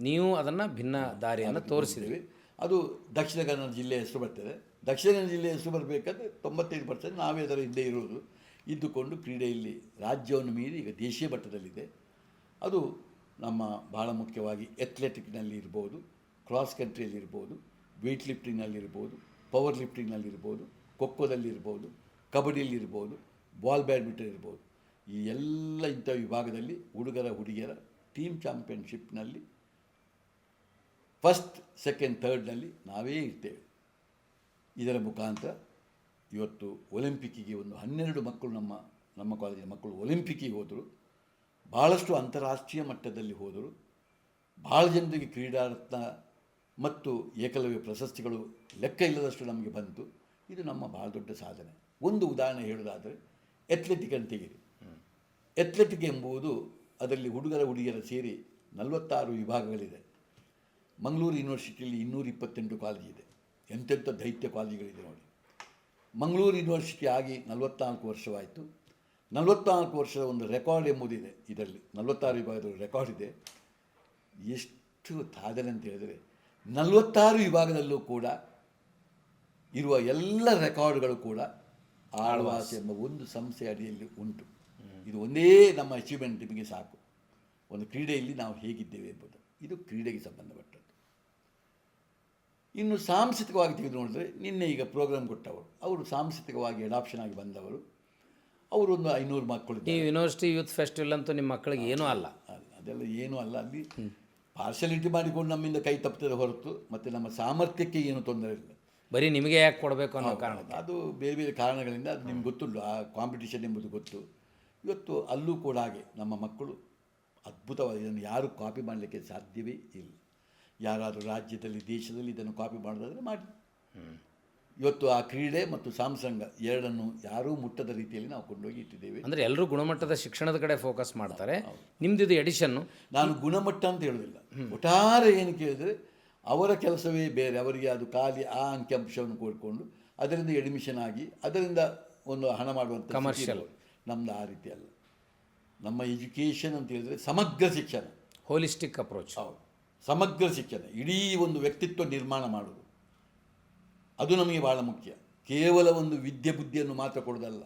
ನೀವು ಅದನ್ನು ಭಿನ್ನ ದಾರಿಯನ್ನು ತೋರಿಸಿದ್ವಿ. ಅದು ದಕ್ಷಿಣ ಕನ್ನಡ ಜಿಲ್ಲೆ ಹೆಸರು ಬರ್ತದೆ. ದಕ್ಷಿಣ ಕನ್ನಡ ಜಿಲ್ಲೆ ಹೆಸರು ಬರಬೇಕಾದ್ರೆ 95% ನಾವೇ ಅದರ ಹಿಂದೆ ಇದ್ದುಕೊಂಡು ಕ್ರೀಡೆಯಲ್ಲಿ ರಾಜ್ಯವನ್ನು ಮೀರಿ ಈಗ ದೇಶೀಯ ಮಟ್ಟದಲ್ಲಿದೆ. ಅದು ನಮ್ಮ ಭಾಳ ಮುಖ್ಯವಾಗಿ ಅಥ್ಲೆಟಿಕ್ನಲ್ಲಿ ಇರ್ಬೋದು, ಕ್ರಾಸ್ ಕಂಟ್ರಿಯಲ್ಲಿ ಇರ್ಬೋದು, ವೆಯ್ಟ್ ಲಿಫ್ಟಿಂಗ್ನಲ್ಲಿರ್ಬೋದು, ಪವರ್ ಲಿಫ್ಟಿಂಗ್ನಲ್ಲಿರ್ಬೋದು, ಖೋಖೋದಲ್ಲಿರ್ಬೋದು, ಕಬಡ್ಡಿಯಲ್ಲಿರ್ಬೋದು, ಬಾಲ್ ಬ್ಯಾಡ್ಮಿಂಟನ್ ಇರ್ಬೋದು. ಈ ಎಲ್ಲ ಇಂಥ ವಿಭಾಗದಲ್ಲಿ ಹುಡುಗರ ಹುಡುಗಿಯರ ಟೀಮ್ ಚಾಂಪಿಯನ್ಶಿಪ್ನಲ್ಲಿ ಫಸ್ಟ್, ಸೆಕೆಂಡ್, ಥರ್ಡ್ನಲ್ಲಿ ನಾವೇ ಇರ್ತೇವೆ. ಇದರ ಮುಖಾಂತರ ಇವತ್ತು ಒಲಿಂಪಿಕ್ಕಿಗೆ ಒಂದು 12 ಮಕ್ಕಳು ನಮ್ಮ ಕಾಲೇಜಿನ ಮಕ್ಕಳು ಒಲಿಂಪಿಕ್ಕಿಗೆ ಹೋದರು. ಭಾಳಷ್ಟು ಅಂತಾರಾಷ್ಟ್ರೀಯ ಮಟ್ಟದಲ್ಲಿ ಹೋದರು. ಭಾಳ ಜನರಿಗೆ ಕ್ರೀಡಾರತ್ನ ಮತ್ತು ಏಕಲವ್ಯ ಪ್ರಶಸ್ತಿಗಳು ಲೆಕ್ಕ ಇಲ್ಲದಷ್ಟು ನಮಗೆ ಬಂತು. ಇದು ನಮ್ಮ ಭಾಳ ದೊಡ್ಡ ಸಾಧನೆ. ಒಂದು ಉದಾಹರಣೆ ಹೇಳೋದಾದರೆ ಅಥ್ಲೆಟಿಕ್ ಅಂತ ತೆಗೀರಿ. ಅಥ್ಲೆಟಿಕ್ ಎಂಬುದು ಅದರಲ್ಲಿ ಹುಡುಗರ ಹುಡುಗಿಯರ ಸೇರಿ 46 ವಿಭಾಗಗಳಿದೆ. ಮಂಗಳೂರು ಯೂನಿವರ್ಸಿಟಿಯಲ್ಲಿ 228 ಕಾಲೇಜ್ ಇದೆ. ಎಂತೆಂಥ ದೈತ್ಯ ಕಾಲೇಜುಗಳಿದೆ ನೋಡಿ. ಮಂಗಳೂರು ಯೂನಿವರ್ಸಿಟಿ ಆಗಿ 44 ವರ್ಷವಾಯಿತು. 44 ವರ್ಷದ ಒಂದು ರೆಕಾರ್ಡ್ ಎಂಬುದಿದೆ ಇದರಲ್ಲಿ. 46 ವಿಭಾಗದ ರೆಕಾರ್ಡ್ ಇದೆ. ಎಷ್ಟು ಸಾಧನೆ ಅಂತ ಹೇಳಿದರೆ 46 ವಿಭಾಗದಲ್ಲೂ ಕೂಡ ಇರುವ ಎಲ್ಲ ರೆಕಾರ್ಡ್ಗಳು ಕೂಡ ಆಳ್ವಾಸ್ ಎಂಬ ಒಂದು ಸಂಸ್ಥೆ ಅಡಿಯಲ್ಲಿ ಉಂಟು. ಇದು ಒಂದೇ ನಮ್ಮ ಅಚೀವ್ಮೆಂಟ್ ನಿಮಗೆ ಸಾಕು. ಒಂದು ಕ್ರೀಡೆಯಲ್ಲಿ ನಾವು ಹೇಗಿದ್ದೇವೆ ಎಂಬುದು ಇದು ಕ್ರೀಡೆಗೆ ಸಂಬಂಧಪಟ್ಟದ್ದು. ಇನ್ನು ಸಾಂಸ್ಕೃತಿಕವಾಗಿ ತೆಗೆದು ನೋಡಿದ್ರೆ, ನಿನ್ನೆ ಈಗ ಪ್ರೋಗ್ರಾಮ್ ಕೊಟ್ಟವರು ಅವರು ಸಾಂಸ್ಕೃತಿಕವಾಗಿ ಅಡಾಪ್ಷನ್ ಆಗಿ ಬಂದವರು. ಅವರೊಂದು 500 ಮಕ್ಕಳು. ನೀವು ಯೂನಿವರ್ಸಿಟಿ ಯೂತ್ ಫೆಸ್ಟಿವಲ್ ಅಂತೂ ನಿಮ್ಮ ಮಕ್ಕಳಿಗೆ ಏನೂ ಅಲ್ಲ. ಅದೆಲ್ಲ ಏನೂ ಅಲ್ಲ. ಅಲ್ಲಿ ಪಾರ್ಶಲಿಟಿ ಮಾಡಿಕೊಂಡು ನಮ್ಮಿಂದ ಕೈ ತಪ್ಪುತ್ತದೆ ಹೊರತು ಮತ್ತು ನಮ್ಮ ಸಾಮರ್ಥ್ಯಕ್ಕೆ ಏನು ತೊಂದರೆ ಇಲ್ಲ. ಬರೀ ನಿಮಗೆ ಯಾಕೆ ಕೊಡಬೇಕು ಅನ್ನೋ ಕಾರಣ. ಅದು ಬೇರೆ ಬೇರೆ ಕಾರಣಗಳಿಂದ ಅದು ನಿಮ್ಗೆ ಗೊತ್ತುಂಟು. ಆ ಕಾಂಪಿಟೇಷನ್ ಎಂಬುದು ಗೊತ್ತು. ಇವತ್ತು ಅಲ್ಲೂ ಕೂಡ ಹಾಗೆ ನಮ್ಮ ಮಕ್ಕಳು ಅದ್ಭುತವಾಗಿ ಇದನ್ನು ಯಾರೂ ಕಾಪಿ ಮಾಡಲಿಕ್ಕೆ ಸಾಧ್ಯವೇ ಇಲ್ಲ. ಯಾರಾದರೂ ರಾಜ್ಯದಲ್ಲಿ, ದೇಶದಲ್ಲಿ ಇದನ್ನು ಕಾಪಿ ಮಾಡೋದಾದರೆ ಮಾಡಿ. ಇವತ್ತು ಆ ಕ್ರೀಡೆ ಮತ್ತು ಸಾಂಸಂಗ ಎರಡನ್ನು ಯಾರೂ ಮುಟ್ಟದ ರೀತಿಯಲ್ಲಿ ನಾವು ಕೊಂಡೋಗಿ ಇಟ್ಟಿದ್ದೇವೆ. ಅಂದರೆ ಎಲ್ಲರೂ ಗುಣಮಟ್ಟದ ಶಿಕ್ಷಣದ ಕಡೆ ಫೋಕಸ್ ಮಾಡ್ತಾರೆ. ನಿಮ್ಮದು ಎಡಿಷನ್ನು. ನಾನು ಗುಣಮಟ್ಟ ಅಂತ ಹೇಳೋದಿಲ್ಲ. ಒಟ್ಟಾರೆ ಏನು ಕೇಳಿದರೆ ಅವರ ಕೆಲಸವೇ ಬೇರೆ. ಅವರಿಗೆ ಅದು ಖಾಲಿ ಆ ಅಂಕಿಅಂಶವನ್ನು ಕೊಡ್ಕೊಂಡು ಅದರಿಂದ ಎಡ್ಮಿಷನ್ ಆಗಿ ಅದರಿಂದ ಒಂದು ಹಣ ಮಾಡುವಂಥ ಕಮರ್ಷಿಯಲ್. ನಮ್ಮದು ಆ ರೀತಿ ಅಲ್ಲ. ನಮ್ಮ ಎಜುಕೇಷನ್ ಅಂತ ಹೇಳಿದರೆ ಸಮಗ್ರ ಶಿಕ್ಷಣ, ಹೋಲಿಸ್ಟಿಕ್ ಅಪ್ರೋಚ್. ಹೌದು, ಸಮಗ್ರ ಶಿಕ್ಷಣ. ಇಡೀ ಒಂದು ವ್ಯಕ್ತಿತ್ವ ನಿರ್ಮಾಣ ಮಾಡೋದು ಅದು ನಮಗೆ ಭಾಳ ಮುಖ್ಯ. ಕೇವಲ ಒಂದು ವಿದ್ಯೆ ಬುದ್ಧಿಯನ್ನು ಮಾತ್ರ ಕೊಡೋದಲ್ಲ,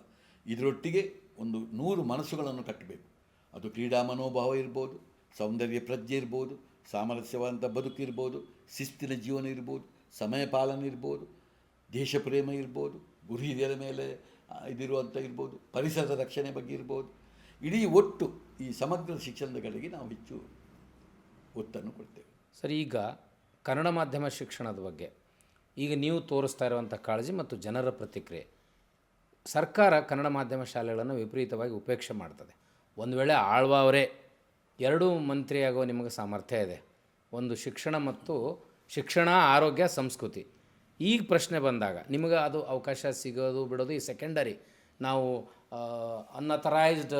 ಇದರೊಟ್ಟಿಗೆ ಒಂದು 100 ಮನಸ್ಸುಗಳನ್ನು ಕಟ್ಟಬೇಕು. ಅದು ಕ್ರೀಡಾ ಮನೋಭಾವ ಇರ್ಬೋದು, ಸೌಂದರ್ಯ ಪ್ರಜ್ಞೆ ಇರ್ಬೋದು, ಸಾಮರಸ್ಯವಂತ ಬದುಕಿರ್ಬೋದು, ಶಿಸ್ತಿನ ಜೀವನ ಇರ್ಬೋದು, ಸಮಯ ಪಾಲನೆ ಇರ್ಬೋದು, ದೇಶ ಪ್ರೇಮ ಇರ್ಬೋದು, ಗುರು ಹಿರಿಯರ ಮೇಲೆ ಇದಿರುವಂಥ ಇರ್ಬೋದು, ಪರಿಸರದ ರಕ್ಷಣೆ ಬಗ್ಗೆ ಇರ್ಬೋದು. ಇಡೀ ಒಟ್ಟು ಈ ಸಮಗ್ರ ಶಿಕ್ಷಣದ ಕಡೆಗೆ ನಾವು ಹೆಚ್ಚು ಒತ್ತನ್ನು ಕೊಡ್ತೇವೆ. ಸರಿ, ಈಗ ಕನ್ನಡ ಮಾಧ್ಯಮ ಶಿಕ್ಷಣದ ಬಗ್ಗೆ ಈಗ ನೀವು ತೋರಿಸ್ತಾ ಇರುವಂಥ ಕಾಳಜಿ ಮತ್ತು ಜನರ ಪ್ರತಿಕ್ರಿಯೆ, ಸರ್ಕಾರ ಕನ್ನಡ ಮಾಧ್ಯಮ ಶಾಲೆಗಳನ್ನು ವಿಪರೀತವಾಗಿ ಉಪೇಕ್ಷೆ ಮಾಡ್ತದೆ. ಒಂದು ವೇಳೆ ಆಳ್ವ ಅವರೇ ಎರಡೂ ಮಂತ್ರಿಯಾಗೋ ನಿಮಗೆ ಸಾಮರ್ಥ್ಯ ಇದೆ, ಒಂದು ಶಿಕ್ಷಣ ಮತ್ತು ಶಿಕ್ಷಣ, ಆರೋಗ್ಯ, ಸಂಸ್ಕೃತಿ. ಈಗ ಪ್ರಶ್ನೆ ಬಂದಾಗ ನಿಮಗೆ ಅದು ಅವಕಾಶ ಸಿಗೋದು ಬಿಡೋದು ಈ ಸೆಕೆಂಡರಿ. ನಾವು ಅನ್ಅಥರೈಸ್ಡ್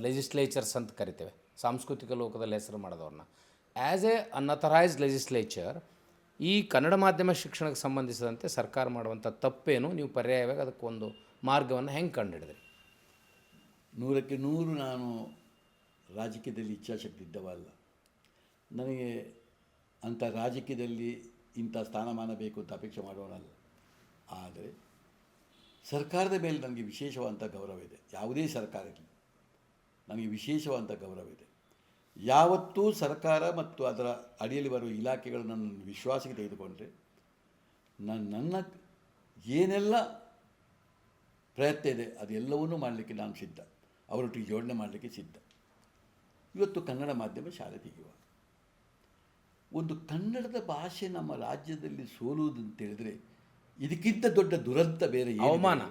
ಲೆಜಿಸ್ಲೇಚರ್ಸ್ ಅಂತ ಕರಿತೇವೆ, ಸಾಂಸ್ಕೃತಿಕ ಲೋಕದಲ್ಲಿ ಹೆಸರು ಮಾಡಿದವ್ರನ್ನ. ಆ್ಯಸ್ ಎ ಅನ್ಅಥರೈಸ್ಡ್ ಲೆಜಿಸ್ಲೇಚರ್ ಈ ಕನ್ನಡ ಮಾಧ್ಯಮ ಶಿಕ್ಷಣಕ್ಕೆ ಸಂಬಂಧಿಸಿದಂತೆ ಸರ್ಕಾರ ಮಾಡುವಂಥ ತಪ್ಪೇನು, ನೀವು ಪರ್ಯಾಯವಾಗಿ ಅದಕ್ಕೊಂದು ಮಾರ್ಗವನ್ನು ಹೆಂಗೆ ಕಂಡುಹಿಡಿದ್ರಿ? 100ಕ್ಕೆ 100 ನಾನು ರಾಜಕೀಯದಲ್ಲಿ ಇಚ್ಛಾಶಕ್ತಿ ಇದ್ದವಲ್ಲ. ನನಗೆ ಅಂಥ ರಾಜಕೀಯದಲ್ಲಿ ಇಂಥ ಸ್ಥಾನಮಾನ ಬೇಕು ಅಂತ ಅಪೇಕ್ಷೆ ಮಾಡೋನಲ್ಲ. ಆದರೆ ಸರ್ಕಾರದ ಮೇಲೆ ನನಗೆ ವಿಶೇಷವಾದಂಥ ಗೌರವ ಇದೆ. ಯಾವುದೇ ಸರ್ಕಾರ ಇರಲಿ, ನನಗೆ ವಿಶೇಷವಾದಂಥ ಗೌರವ ಇದೆ. ಯಾವತ್ತೂ ಸರ್ಕಾರ ಮತ್ತು ಅದರ ಅಡಿಯಲ್ಲಿ ಬರುವ ಇಲಾಖೆಗಳು ನನ್ನ ವಿಶ್ವಾಸಕ್ಕೆ ತೆಗೆದುಕೊಂಡ್ರೆ ನನ್ನ ಏನೆಲ್ಲ ಪ್ರಯತ್ನ ಇದೆ ಅದೆಲ್ಲವನ್ನೂ ಮಾಡಲಿಕ್ಕೆ ನಾನು ಸಿದ್ಧ, ಅವರೊಟ್ಟಿಗೆ ಜೋಡಣೆ ಮಾಡಲಿಕ್ಕೆ ಸಿದ್ಧ. ಇವತ್ತು ಕನ್ನಡ ಮಾಧ್ಯಮ ಶಾಲೆ ತೆಗೆಯುವ ಒಂದು ಕನ್ನಡದ ಭಾಷೆ ನಮ್ಮ ರಾಜ್ಯದಲ್ಲಿ ಸೋಲುವುದು ಅಂತ ಹೇಳಿದ್ರೆ ಇದಕ್ಕಿಂತ ದೊಡ್ಡ ದುರಂತ ಬೇರೆ ಅವಮಾನ.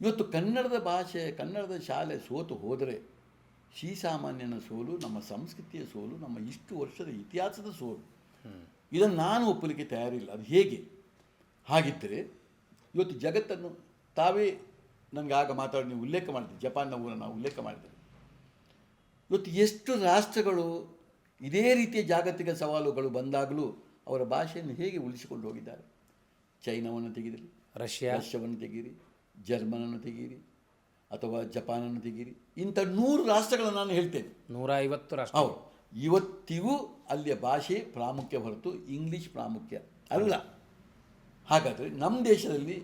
ಇವತ್ತು ಕನ್ನಡದ ಭಾಷೆ, ಕನ್ನಡದ ಶಾಲೆ ಸೋತು ಹೋದರೆ ಶ್ರೀಸಾಮಾನ್ಯನ ಸೋಲು, ನಮ್ಮ ಸಂಸ್ಕೃತಿಯ ಸೋಲು, ನಮ್ಮ ಇಷ್ಟು ವರ್ಷದ ಇತಿಹಾಸದ ಸೋಲು. ಇದನ್ನು ನಾನು ಒಪ್ಪಲಿಕ್ಕೆ ತಯಾರಿಲ್ಲ. ಅದು ಹೇಗೆ? ಹಾಗಿದ್ದರೆ ಇವತ್ತು ಜಗತ್ತನ್ನು ತಾವೇ ನನಗೆ ಆಗ ಮಾತಾಡಿ ನೀವು ಉಲ್ಲೇಖ ಮಾಡ್ತೀವಿ, ಜಪಾನ್ನ ಊರನ್ನು ನಾವು ಉಲ್ಲೇಖ ಮಾಡಿದ್ದೇವೆ. ಇವತ್ತು ಎಷ್ಟು ರಾಷ್ಟ್ರಗಳು ಇದೇ ರೀತಿಯ ಜಾಗತಿಕ ಸವಾಲುಗಳು ಬಂದಾಗಲೂ ಅವರ ಭಾಷೆಯನ್ನು ಹೇಗೆ ಉಳಿಸಿಕೊಂಡು ಹೋಗಿದ್ದಾರೆ. ಚೈನಾವನ್ನು ತೆಗೆದಿರಿ, ರಷ್ಯಾವನ್ನು ತೆಗೀರಿ, ಜರ್ಮನನ್ನು ತೆಗೀರಿ, ಅಥವಾ ಜಪಾನನ್ನು ತೆಗೀರಿ, ಇಂಥ 100 ರಾಷ್ಟ್ರಗಳನ್ನು ನಾನು ಹೇಳ್ತೇನೆ. 150 ರಾಷ್ಟ್ರ. ಹೌದು, ಇವತ್ತಿಗೂ ಅಲ್ಲಿಯ ಭಾಷೆ ಪ್ರಾಮುಖ್ಯ ಹೊರತು ಇಂಗ್ಲೀಷ್ ಪ್ರಾಮುಖ್ಯ ಅಲ್ಲ. ಹಾಗಾದರೆ ನಮ್ಮ ದೇಶದಲ್ಲಿ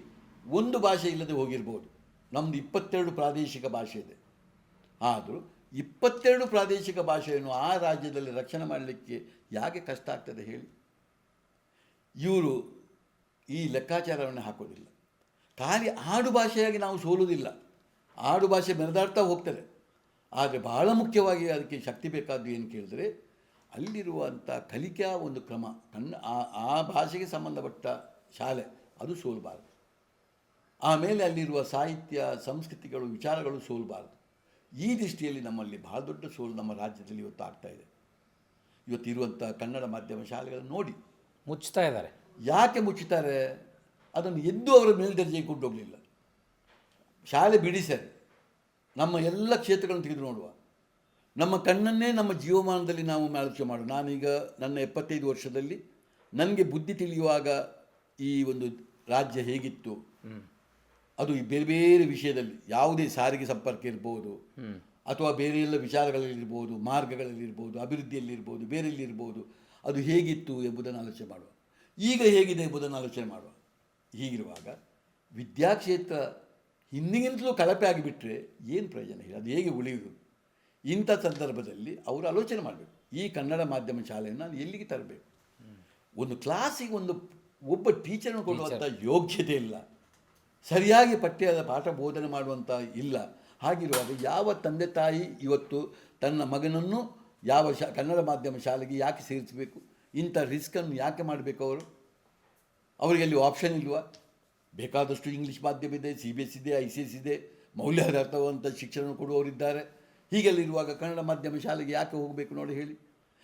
ಒಂದು ಭಾಷೆ ಇಲ್ಲದೆ ಹೋಗಿರ್ಬೋದು. ನಮ್ಮದು 22 ಪ್ರಾದೇಶಿಕ ಭಾಷೆ ಇದೆ. ಆದರೂ 22 ಪ್ರಾದೇಶಿಕ ಭಾಷೆಯನ್ನು ಆ ರಾಜ್ಯದಲ್ಲಿ ರಕ್ಷಣೆ ಮಾಡಲಿಕ್ಕೆ ಯಾಕೆ ಕಷ್ಟ ಆಗ್ತದೆ ಹೇಳಿ? ಇವರು ಈ ಲೆಕ್ಕಾಚಾರವನ್ನು ಹಾಕೋದಿಲ್ಲ. ಖಾಲಿ ಆಡು ಭಾಷೆಯಾಗಿ ನಾವು ಸೋಲುವುದಿಲ್ಲ, ಆಡು ಭಾಷೆ ಮೆರೆದಾಡ್ತಾ ಹೋಗ್ತದೆ. ಆದರೆ ಬಹಳ ಮುಖ್ಯವಾಗಿ ಅದಕ್ಕೆ ಶಕ್ತಿ ಬೇಕಾದ್ದು ಏನು ಕೇಳಿದ್ರೆ, ಅಲ್ಲಿರುವಂಥ ಕಲಿಕಾ ಒಂದು ಕ್ರಮ, ಆ ಭಾಷೆಗೆ ಸಂಬಂಧಪಟ್ಟ ಶಾಲೆ ಅದು ಸೋಲಬಾರದು. ಆಮೇಲೆ ಅಲ್ಲಿರುವ ಸಾಹಿತ್ಯ, ಸಂಸ್ಕೃತಿಗಳು, ವಿಚಾರಗಳು ಸೋಲಬಾರದು. ಈ ದೃಷ್ಟಿಯಲ್ಲಿ ನಮ್ಮಲ್ಲಿ ಬಹಳ ದೊಡ್ಡ ಸೋಲು ನಮ್ಮ ರಾಜ್ಯದಲ್ಲಿ ಇವತ್ತು ಆಗ್ತಾಯಿದೆ. ಇವತ್ತಿರುವಂಥ ಕನ್ನಡ ಮಾಧ್ಯಮ ಶಾಲೆಗಳನ್ನು ನೋಡಿ ಮುಚ್ತಾ ಇದ್ದಾರೆ. ಯಾಕೆ ಮುಚ್ಚುತ್ತಾರೆ? ಅದನ್ನು ಎದ್ದು ಅವರ ಮೇಲ್ದರ್ಜೆಗೆ ಕೊಂಡು ಹೋಗಲಿಲ್ಲ. ಶಾಲೆ ಬಿಡಿ ಸರಿ, ನಮ್ಮ ಎಲ್ಲ ಕ್ಷೇತ್ರಗಳನ್ನು ತೆಗೆದು ನೋಡುವ, ನಮ್ಮ ಕಣ್ಣನ್ನೇ ನಮ್ಮ ಜೀವಮಾನದಲ್ಲಿ ನಾವು ಆಲೋಚನೆ ಮಾಡುವ. ನಾನೀಗ ನನ್ನ 75 ವರ್ಷದಲ್ಲಿ ನನಗೆ ಬುದ್ಧಿ ತಿಳಿಯುವಾಗ ಈ ಒಂದು ರಾಜ್ಯ ಹೇಗಿತ್ತು, ಅದು ಬೇರೆ ಬೇರೆ ವಿಷಯದಲ್ಲಿ, ಯಾವುದೇ ಸಾರಿಗೆ ಸಂಪರ್ಕ ಇರ್ಬೋದು, ಅಥವಾ ಬೇರೆ ಎಲ್ಲ ವಿಚಾರಗಳಲ್ಲಿರ್ಬೋದು, ಮಾರ್ಗಗಳಲ್ಲಿರ್ಬೋದು, ಅಭಿವೃದ್ಧಿಯಲ್ಲಿರ್ಬೋದು, ಬೇರೆಯಲ್ಲಿರ್ಬೋದು, ಅದು ಹೇಗಿತ್ತು ಎಂಬುದನ್ನು ಆಲೋಚನೆ ಮಾಡುವ. ಈಗ ಹೇಗಿದೆ ಎಂಬುದನ್ನು ಆಲೋಚನೆ ಮಾಡುವ. ಹೀಗಿರುವಾಗ ವಿದ್ಯಾಕ್ಷೇತ್ರ ಹಿಂದಿಗಿಂತಲೂ ಕಳಪೆ ಆಗಿಬಿಟ್ರೆ ಏನು ಪ್ರಯೋಜನ ಇಲ್ಲ, ಅದು ಹೇಗೆ ಉಳಿಯುವುದು? ಇಂಥ ಸಂದರ್ಭದಲ್ಲಿ ಅವರು ಆಲೋಚನೆ ಮಾಡಬೇಕು, ಈ ಕನ್ನಡ ಮಾಧ್ಯಮ ಶಾಲೆಯನ್ನು ನಾನು ಎಲ್ಲಿಗೆ ತರಬೇಕು? ಒಂದು ಕ್ಲಾಸಿಗೆ ಒಬ್ಬ ಟೀಚರ್ನ ಕೊಡುವಂಥ ಯೋಗ್ಯತೆ ಇಲ್ಲ, ಸರಿಯಾಗಿ ಪಠ್ಯದ ಪಾಠ ಬೋಧನೆ ಮಾಡುವಂಥ ಇಲ್ಲ. ಹಾಗಿರುವಾಗ ಯಾವ ತಂದೆ ತಾಯಿ ಇವತ್ತು ತನ್ನ ಮಗನನ್ನು ಯಾವ ಕನ್ನಡ ಮಾಧ್ಯಮ ಶಾಲೆಗೆ ಯಾಕೆ ಸೇರಿಸಬೇಕು? ಇಂಥ ರಿಸ್ಕನ್ನು ಯಾಕೆ ಮಾಡಬೇಕು? ಅವರಿಗೆ ಅಲ್ಲಿ ಆಪ್ಷನ್ ಇಲ್ವಾ? ಬೇಕಾದಷ್ಟು ಇಂಗ್ಲೀಷ್ ಮಾಧ್ಯಮ ಇದೆ, CBS ಇದೆ, ICS ಇದೆ, ಮೌಲ್ಯಾಧಾರಿತವಂಥ ಶಿಕ್ಷಣ ಕೊಡುವವರಿದ್ದಾರೆ. ಹೀಗೆಲ್ಲಿರುವಾಗ ಕನ್ನಡ ಮಾಧ್ಯಮ ಶಾಲೆಗೆ ಯಾಕೆ ಹೋಗಬೇಕು ನೋಡಿ ಹೇಳಿ?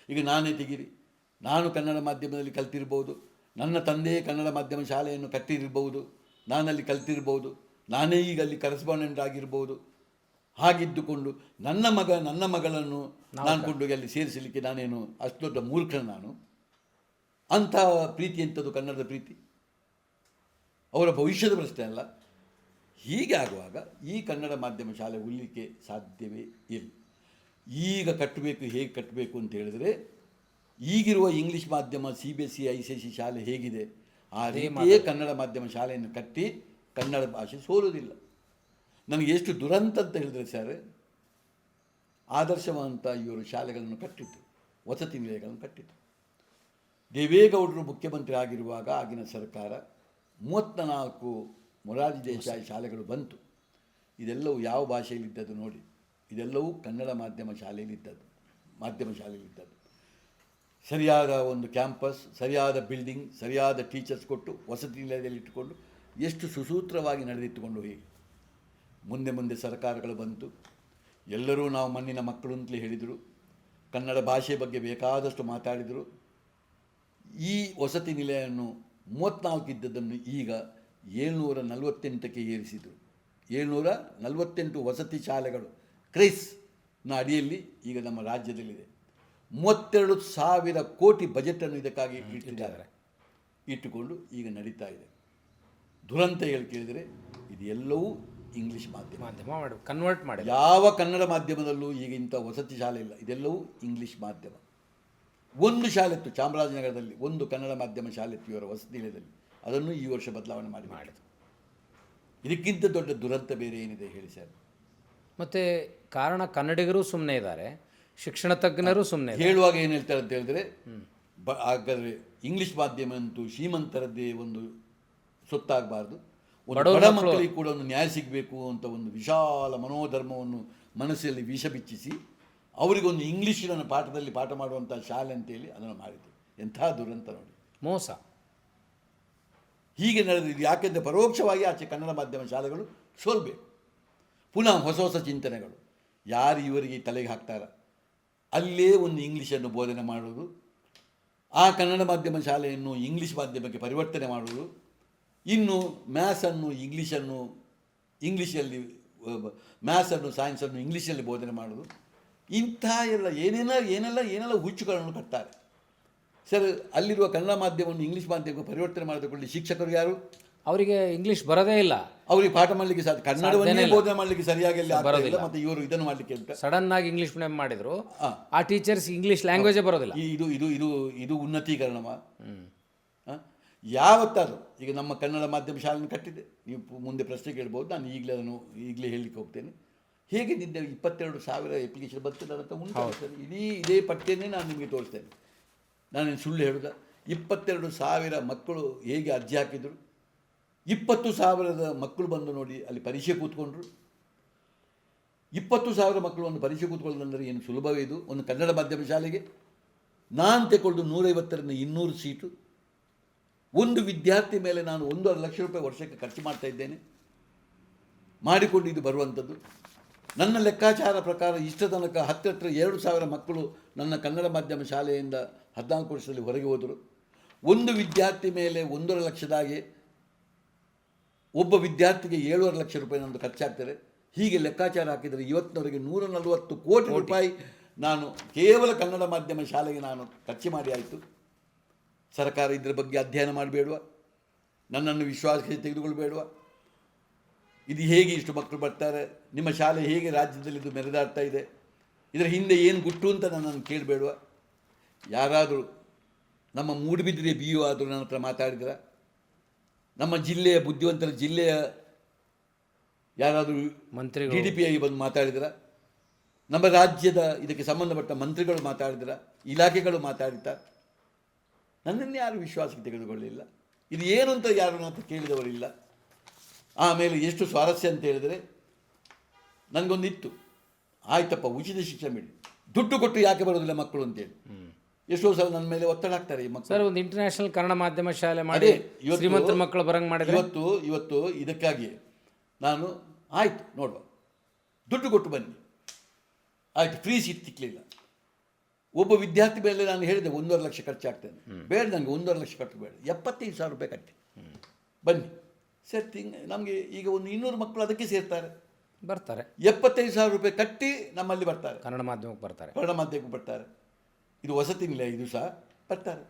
ಈಗ ನಾನೇ ತೆಗೀರಿ, ನಾನು ಕನ್ನಡ ಮಾಧ್ಯಮದಲ್ಲಿ ಕಲ್ತಿರ್ಬೋದು, ನನ್ನ ತಂದೆಯೇ ಕನ್ನಡ ಮಾಧ್ಯಮ ಶಾಲೆಯನ್ನು ಕಟ್ಟಿರ್ಬೋದು, ನಾನಲ್ಲಿ ಕಲ್ತಿರ್ಬೋದು, ನಾನೇ ಈಗ ಅಲ್ಲಿ ಕರೆಸ್ಪಾಂಡೆಂಟ್ ಆಗಿರ್ಬೋದು. ಹಾಗಿದ್ದುಕೊಂಡು ನನ್ನ ಮಗಳನ್ನು ನಾನು ಕೊಂಡೋಗಿ ಅಲ್ಲಿ ಸೇರಿಸಲಿಕ್ಕೆ ನಾನೇನು ಅಷ್ಟು ದೊಡ್ಡ ಮೂರ್ಖ ನಾನು? ಅಂಥ ಪ್ರೀತಿ ಎಂಥದ್ದು ಕನ್ನಡದ ಪ್ರೀತಿ? ಅವರ ಭವಿಷ್ಯದ ಪ್ರಶ್ನೆ ಅಲ್ಲ. ಹೀಗೆ ಆಗುವಾಗ ಈ ಕನ್ನಡ ಮಾಧ್ಯಮ ಶಾಲೆ ಉಳಿಲಿಕ್ಕೆ ಸಾಧ್ಯವೇ ಇಲ್ಲ. ಈಗ ಕಟ್ಟಬೇಕು, ಹೇಗೆ ಕಟ್ಟಬೇಕು ಅಂತ ಹೇಳಿದ್ರೆ, ಈಗಿರುವ ಇಂಗ್ಲೀಷ್ ಮಾಧ್ಯಮ CBSE ICSE ಶಾಲೆ ಹೇಗಿದೆ ಆ ರೀತಿಯೇ ಕನ್ನಡ ಮಾಧ್ಯಮ ಶಾಲೆಯನ್ನು ಕಟ್ಟಿ ಕನ್ನಡ ಭಾಷೆ ಸೋಲುವುದಿಲ್ಲ. ನನಗೆ ಎಷ್ಟು ದುರಂತ ಅಂತ ಹೇಳಿದ್ರೆ ಸರ್, ಆದರ್ಶವಂತ ಇವರು ಶಾಲೆಗಳನ್ನು ಕಟ್ಟಿತ್ತು, ವಸತಿ ನಿಲಯಗಳನ್ನು ಕಟ್ಟಿತ್ತು. ದೇವೇಗೌಡರು ಮುಖ್ಯಮಂತ್ರಿ ಆಗಿರುವಾಗ ಆಗಿನ ಸರ್ಕಾರ 34 ಮೊರಾರ್ಜಿ ದೇಸಾಯಿ ಶಾಲೆಗಳು ಬಂತು. ಇದೆಲ್ಲವೂ ಯಾವ ಭಾಷೆಯಲ್ಲಿದ್ದದ್ದು ನೋಡಿ? ಇದೆಲ್ಲವೂ ಕನ್ನಡ ಮಾಧ್ಯಮ ಶಾಲೆಯಲ್ಲಿದ್ದದ್ದು. ಸರಿಯಾದ ಒಂದು ಕ್ಯಾಂಪಸ್, ಸರಿಯಾದ ಬಿಲ್ಡಿಂಗ್, ಸರಿಯಾದ ಟೀಚರ್ಸ್ ಕೊಟ್ಟು ವಸತಿ ನಿಲಯದಲ್ಲಿ ಇಟ್ಟುಕೊಂಡು ಎಷ್ಟು ಸುಸೂತ್ರವಾಗಿ ನಡೆದಿಟ್ಟುಕೊಂಡು ಹೋಗಿ ಮುಂದೆ ಮುಂದೆ ಸರ್ಕಾರಗಳು ಬಂತು. ಎಲ್ಲರೂ ನಾವು ಮಣ್ಣಿನ ಮಕ್ಕಳು ಅಂತಲೇ ಹೇಳಿದರು. ಕನ್ನಡ ಭಾಷೆ ಬಗ್ಗೆ ಬೇಕಾದಷ್ಟು ಮಾತಾಡಿದರು. ಈ ವಸತಿ ನಿಲಯವನ್ನು 34 ಇದ್ದದ್ದನ್ನು ಈಗ 748ಕ್ಕೆ ಏರಿಸಿದರು. 748 ವಸತಿ ಶಾಲೆಗಳು ಕ್ರೈಸ್ನ ಅಡಿಯಲ್ಲಿ ಈಗ ನಮ್ಮ ರಾಜ್ಯದಲ್ಲಿದೆ. 32,000 ಕೋಟಿ ಬಜೆಟನ್ನು ಇದಕ್ಕಾಗಿ ಇಟ್ಟುಕೊಂಡು ಈಗ ನಡೀತಾ ಇದೆ. ದುರಂತ ಹೇಳಿ ಕೇಳಿದರೆ ಇದು ಎಲ್ಲವೂ ಇಂಗ್ಲೀಷ್ ಮಾಧ್ಯಮ ಕನ್ವರ್ಟ್ ಮಾಡಿ. ಯಾವ ಕನ್ನಡ ಮಾಧ್ಯಮದಲ್ಲೂ ಈಗ ಇಂಥ ವಸತಿ ಶಾಲೆ ಇಲ್ಲ. ಇದೆಲ್ಲವೂ ಇಂಗ್ಲೀಷ್ ಮಾಧ್ಯಮ. ಒಂದು ಶಾಲೆ ಇತ್ತು ಚಾಮರಾಜನಗರದಲ್ಲಿ, ಒಂದು ಕನ್ನಡ ಮಾಧ್ಯಮ ಶಾಲೆ ಇತ್ತು ಇವರ ವಸತಿ ನಿಲಯದಲ್ಲಿ. ಅದನ್ನು ಈ ವರ್ಷ ಬದಲಾವಣೆ ಮಾಡಿತು. ಇದಕ್ಕಿಂತ ದೊಡ್ಡ ದುರಂತ ಬೇರೆ ಏನಿದೆ ಹೇಳಿ ಸರ್? ಮತ್ತು ಕಾರಣ ಕನ್ನಡಿಗರು ಸುಮ್ಮನೆ ಇದ್ದಾರೆ, ಶಿಕ್ಷಣ ತಜ್ಞರು ಸುಮ್ಮನೆ ಹೇಳುವಾಗ ಏನು ಹೇಳ್ತಾರೆ ಅಂತ ಹೇಳಿದ್ರೆ, ಹಾಗಾದರೆ ಇಂಗ್ಲೀಷ್ ಮಾಧ್ಯಮ ಅಂತೂ ಶ್ರೀಮಂತರದ್ದೇ ಒಂದು ಸೊತ್ತಾಗಬಾರ್ದು, ಬಡ ಮಕ್ಕಳಿಗೆ ಕೂಡ ಒಂದು ನ್ಯಾಯ ಸಿಗಬೇಕು ಅಂತ ಒಂದು ವಿಶಾಲ ಮನೋಧರ್ಮವನ್ನು ಮನಸ್ಸಲ್ಲಿ ವಿಷ ಬಿಚ್ಚಿಸಿ ಅವರಿಗೊಂದು ಇಂಗ್ಲೀಷಿನ ಪಾಠದಲ್ಲಿ ಪಾಠ ಮಾಡುವಂಥ ಶಾಲೆ ಅಂತೇಳಿ ಅದನ್ನು ಮಾಡಿತು. ಎಂಥ ದುರಂತ ನೋಡಿ, ಮೋಸ ಹೀಗೆ ನಡೆದಿದ್ದು. ಯಾಕೆಂದರೆ ಪರೋಕ್ಷವಾಗಿ ಆಚೆ ಕನ್ನಡ ಮಾಧ್ಯಮ ಶಾಲೆಗಳು ಸೋಲ್ಬೇಕು. ಪುನಃ ಹೊಸ ಹೊಸ ಚಿಂತನೆಗಳು ಯಾರು ಇವರಿಗೆ ತಲೆಗೆ ಹಾಕ್ತಾರ, ಅಲ್ಲೇ ಒಂದು ಇಂಗ್ಲೀಷನ್ನು ಬೋಧನೆ ಮಾಡುವುದು, ಆ ಕನ್ನಡ ಮಾಧ್ಯಮ ಶಾಲೆಯನ್ನು ಇಂಗ್ಲೀಷ್ ಮಾಧ್ಯಮಕ್ಕೆ ಪರಿವರ್ತನೆ ಮಾಡುವುದು, ಇನ್ನು ಮ್ಯಾಥ್ಸನ್ನು ಇಂಗ್ಲೀಷಲ್ಲಿ ಮ್ಯಾಥ್ಸನ್ನು ಸೈನ್ಸನ್ನು ಇಂಗ್ಲೀಷಲ್ಲಿ ಬೋಧನೆ ಮಾಡೋದು, ಇಂಥ ಎಲ್ಲ ಏನೆಲ್ಲ ಹುಚ್ಚುಗಳನ್ನು ಕಟ್ತಾರೆ ಸರ್. ಅಲ್ಲಿರುವ ಕನ್ನಡ ಮಾಧ್ಯಮವನ್ನು ಇಂಗ್ಲೀಷ್ ಮಾಧ್ಯಮಕ್ಕೆ ಪರಿವರ್ತನೆ ಮಾಡಿಕೊಳ್ಳಿ ಶಿಕ್ಷಕರು ಯಾರು? ಅವರಿಗೆ ಇಂಗ್ಲೀಷ್ ಬರೋದೇ ಇಲ್ಲ, ಅವರಿಗೆ ಪಾಠ ಮಾಡಲಿಕ್ಕೆ ಸಾಧ್ಯ, ಕನ್ನಡವನ್ನೇ ಬೋಧನೆ ಮಾಡಲಿಕ್ಕೆ ಸರಿಯಾಗಿ ಬರೋದಿಲ್ಲ. ಮತ್ತು ಇವರು ಇದನ್ನು ಮಾಡಲಿಕ್ಕೆ ಅಂತ ಸಡನ್ ಆಗಿ ಇಂಗ್ಲೀಷ್ ಮೀಡಿಯಂ ಮಾಡಿದ್ರು, ಆ ಟೀಚರ್ಸ್ ಇಂಗ್ಲೀಷ್ ಲ್ಯಾಂಗ್ವೇಜೇ ಬರೋದಿಲ್ಲ. ಇದು ಉನ್ನತೀಕರಣವ? ಯಾವತ್ತಾದರೂ ಈಗ ನಮ್ಮ ಕನ್ನಡ ಮಾಧ್ಯಮ ಶಾಲೆಯನ್ನು ಕಟ್ಟಿದೆ, ನೀವು ಮುಂದೆ ಪ್ರಶ್ನೆ ಕೇಳ್ಬೋದು, ನಾನು ಈಗಲೇ ಹೇಳಲಿಕ್ಕೆ ಹೋಗ್ತೇನೆ. ಹೇಗೆ ನಿನ್ನೆ 22,000 ಅಪ್ಲಿಕೇಶನ್ ಬರ್ತದೆ ಅಂತ ಉಂಟು ಸರ್. ಇದೇ ಪಟ್ಟಿಯನ್ನೇ ನಾನು ನಿಮಗೆ ತೋರಿಸ್ತೇನೆ. ನಾನೇನು ಸುಳ್ಳು ಹೇಳುದ? 22,000 ಮಕ್ಕಳು ಹೇಗೆ ಅರ್ಜಿ ಹಾಕಿದರು, 20,000 ಮಕ್ಕಳು ಬಂದು ನೋಡಿ ಅಲ್ಲಿ ಪರೀಕ್ಷೆ ಕೂತ್ಕೊಂಡ್ರು. 20,000 ಮಕ್ಕಳು ಒಂದು ಪರೀಕ್ಷೆ ಕೂತ್ಕೊಳ್ಳೋದಂದರೆ ಏನು ಸುಲಭವೇ ಇದು ಒಂದು ಕನ್ನಡ ಮಾಧ್ಯಮ ಶಾಲೆಗೆ? ನಾನು ತೆಗೆದುಕೊಂಡು 150ರಿಂದ 200 ಸೀಟು, ಒಂದು ವಿದ್ಯಾರ್ಥಿ ಮೇಲೆ ನಾನು 1.5 ಲಕ್ಷ ರೂಪಾಯಿ ವರ್ಷಕ್ಕೆ ಖರ್ಚು ಮಾಡ್ತಾ ಇದ್ದೇನೆ, ಮಾಡಿಕೊಂಡು ಇದು ಬರುವಂಥದ್ದು. ನನ್ನ ಲೆಕ್ಕಾಚಾರ ಪ್ರಕಾರ ಇಷ್ಟ ತನಕ ಹತ್ತಿರ 2,000 ಮಕ್ಕಳು ನನ್ನ ಕನ್ನಡ ಮಾಧ್ಯಮ ಶಾಲೆಯಿಂದ 14 ವರ್ಷದಲ್ಲಿ ಹೊರಗೆ ಹೋದರು. ಒಂದು ವಿದ್ಯಾರ್ಥಿ ಮೇಲೆ 1.5 ಲಕ್ಷದಾಗೆ ಒಬ್ಬ ವಿದ್ಯಾರ್ಥಿಗೆ 7.5 ಲಕ್ಷ ರೂಪಾಯಿ ನಂದು ಖರ್ಚಾಗ್ತದೆ. ಹೀಗೆ ಲೆಕ್ಕಾಚಾರ ಹಾಕಿದರೆ ಇವತ್ತಿನವರೆಗೆ 140 ಕೋಟಿ ರೂಪಾಯಿ ನಾನು ಕೇವಲ ಕನ್ನಡ ಮಾಧ್ಯಮ ಶಾಲೆಗೆ ನಾನು ಖರ್ಚು ಮಾಡಿ ಆಯಿತು. ಸರ್ಕಾರ ಇದರ ಬಗ್ಗೆ ಅಧ್ಯಯನ ಮಾಡಬೇಡುವ? ನನ್ನನ್ನು ವಿಶ್ವಾಸಕ್ಕೆ ತೆಗೆದುಕೊಳ್ಬೇಡುವ? ಇದು ಹೇಗೆ ಇಷ್ಟು ಮಕ್ಕಳು ಬರ್ತಾರೆ, ನಿಮ್ಮ ಶಾಲೆ ಹೇಗೆ ರಾಜ್ಯದಲ್ಲಿ ಇದು ಮೆರೆದಾಡ್ತಾ ಇದೆ, ಇದರ ಹಿಂದೆ ಏನು ಗುಟ್ಟು ಅಂತ ನನ್ನನ್ನು ಕೇಳಬೇಡುವ? ಯಾರಾದರೂ ನಮ್ಮ ಮೂಡುಬಿದಿರೆ ಬಿ ಯು ಆದರೂ ನನ್ನ ಹತ್ರ ಮಾತಾಡಿದ್ರ? ನಮ್ಮ ಜಿಲ್ಲೆಯ ಬುದ್ಧಿವಂತರ ಜಿಲ್ಲೆಯ ಯಾರಾದರೂ ಮಂತ್ರಿಗಳು DDP ಆಗಿ ಬಂದು ಮಾತಾಡಿದ್ರ? ನಮ್ಮ ರಾಜ್ಯದ ಇದಕ್ಕೆ ಸಂಬಂಧಪಟ್ಟ ಮಂತ್ರಿಗಳು ಮಾತಾಡಿದ್ರ? ಇಲಾಖೆಗಳು ಮಾತಾಡಿತಾ? ನನ್ನನ್ನು ಯಾರು ವಿಶ್ವಾಸಕ್ಕೆ ತೆಗೆದುಕೊಳ್ಳಲಿಲ್ಲ. ಇದು ಏನು ಅಂತ ಯಾರು ನನ್ನ ಕೇಳಿದವರಿಲ್ಲ. ಆಮೇಲೆ ಎಷ್ಟು ಸ್ವಾರಸ್ಯ ಅಂತ ಹೇಳಿದರೆ, ನನಗೊಂದಿತ್ತು, ಆಯ್ತಪ್ಪ ಉಚಿತ ಶಿಕ್ಷಣ ಬಿಡಿ, ದುಡ್ಡು ಕೊಟ್ಟು ಯಾಕೆ ಬರೋದಿಲ್ಲ ಮಕ್ಕಳು ಅಂತೇಳಿ ಎಷ್ಟೋ ಸಲ ನನ್ನ ಮೇಲೆ ಒತ್ತಡ ಹಾಕ್ತಾರೆ ಈ ಮಕ್ಕಳು. ಸರ್, ಒಂದು ಇಂಟರ್ನ್ಯಾಷನಲ್ ಕನ್ನಡ ಮಾಧ್ಯಮ ಶಾಲೆ ಮಾಡಿ ಶ್ರೀಮಂತರ ಮಕ್ಕಳು ಬರಂಗೆ ಮಾಡಿದ್ರೆ ಇವತ್ತು ಇದಕ್ಕಾಗಿ ನಾನು ಆಯಿತು ನೋಡುವ, ದುಡ್ಡು ಕೊಟ್ಟು ಬನ್ನಿ, ಆಯಿತು, ಫ್ರೀ ಸೀಟ್ ಸಿಕ್ಕಲಿಲ್ಲ. ಒಬ್ಬ ವಿದ್ಯಾರ್ಥಿ ಮೇಲೆ ನಾನು ಹೇಳಿದೆ 1.5 ಲಕ್ಷ ಖರ್ಚಾಗ್ತೇನೆ, ಬೇಡ ನನಗೆ 1.5 ಲಕ್ಷ ಕಟ್ಟು ಬೇಡ, 75,000 ರೂಪಾಯಿ ಕಟ್ಟಿ ಬನ್ನಿ ಸರ್. ನಮಗೆ ಈಗ ಒಂದು 200 ಮಕ್ಕಳು ಅದಕ್ಕೆ ಬರ್ತಾರೆ. 75,000 ರೂಪಾಯಿ ಕಟ್ಟಿ ನಮ್ಮಲ್ಲಿ ಬರ್ತಾರೆ, ಕನ್ನಡ ಮಾಧ್ಯಮಕ್ಕೆ ಬರ್ತಾರೆ. ಇದು ವಸತಿ ನಿಲಯ, ಇದು ಸಹ ಬರ್ತಾರೆ.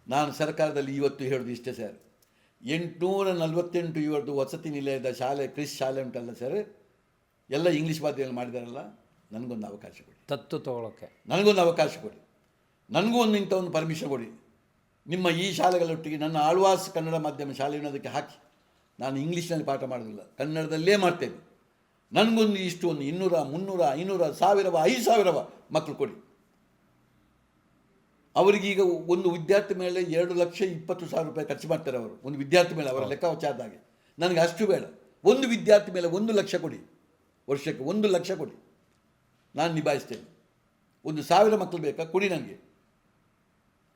ನಾನು ಸರ್ಕಾರದಲ್ಲಿ ಇವತ್ತು ಹೇಳೋದು ಇಷ್ಟೇ ಸರ್, 848 ಇವತ್ತು ವಸತಿ ನಿಲಯದ ಶಾಲೆ, ಕ್ರಿಸ್ ಶಾಲೆ ಉಂಟಲ್ಲ ಸರ್, ಎಲ್ಲ ಇಂಗ್ಲೀಷ್ ಮಾಧ್ಯಮದಲ್ಲಿ ಮಾಡಿದಾರಲ್ಲ, ನನಗೊಂದು ಅವಕಾಶ ಕೊಡಿ, ದತ್ತು ತಗೊಳ್ಳೋಕ್ಕೆ ನನಗೊಂದು ಅವಕಾಶ ಕೊಡಿ, ನನಗೂ ಇಂಥ ಒಂದು ಪರ್ಮಿಷನ್ ಕೊಡಿ. ನಿಮ್ಮ ಈ ಶಾಲೆಗಳೊಟ್ಟಿಗೆ ನನ್ನ ಆಳ್ವಾಸ್ ಕನ್ನಡ ಮಾಧ್ಯಮ ಶಾಲೆಯನ್ನು ಅದಕ್ಕೆ ಹಾಕಿ, ನಾನು ಇಂಗ್ಲೀಷ್ನಲ್ಲಿ ಪಾಠ ಮಾಡೋದಿಲ್ಲ, ಕನ್ನಡದಲ್ಲೇ ಮಾಡ್ತೇನೆ. ನನಗೊಂದು ಇಷ್ಟು ಒಂದು 200, 300, 500, 1000, 5,000 ಮಕ್ಕಳು ಕೊಡಿ. ಅವರಿಗೀಗ ಒಂದು ವಿದ್ಯಾರ್ಥಿ ಮೇಲೆ 2,20,000 ರೂಪಾಯಿ ಖರ್ಚು ಮಾಡ್ತಾರೆ ಅವರು, ಒಂದು ವಿದ್ಯಾರ್ಥಿ ಮೇಲೆ ಅವರ ಲೆಕ್ಕಾಚಾರದಾಗೆ. ನನಗೆ ಅಷ್ಟು ಬೇಡ, ಒಂದು ವಿದ್ಯಾರ್ಥಿ ಮೇಲೆ 1 ಲಕ್ಷ ಕೊಡಿ, ವರ್ಷಕ್ಕೆ 1 ಲಕ್ಷ ಕೊಡಿ, ನಾನು ನಿಭಾಯಿಸ್ತೇನೆ. 1,000 ಮಕ್ಕಳು ಬೇಕಾ ಕೊಡಿ ನನಗೆ.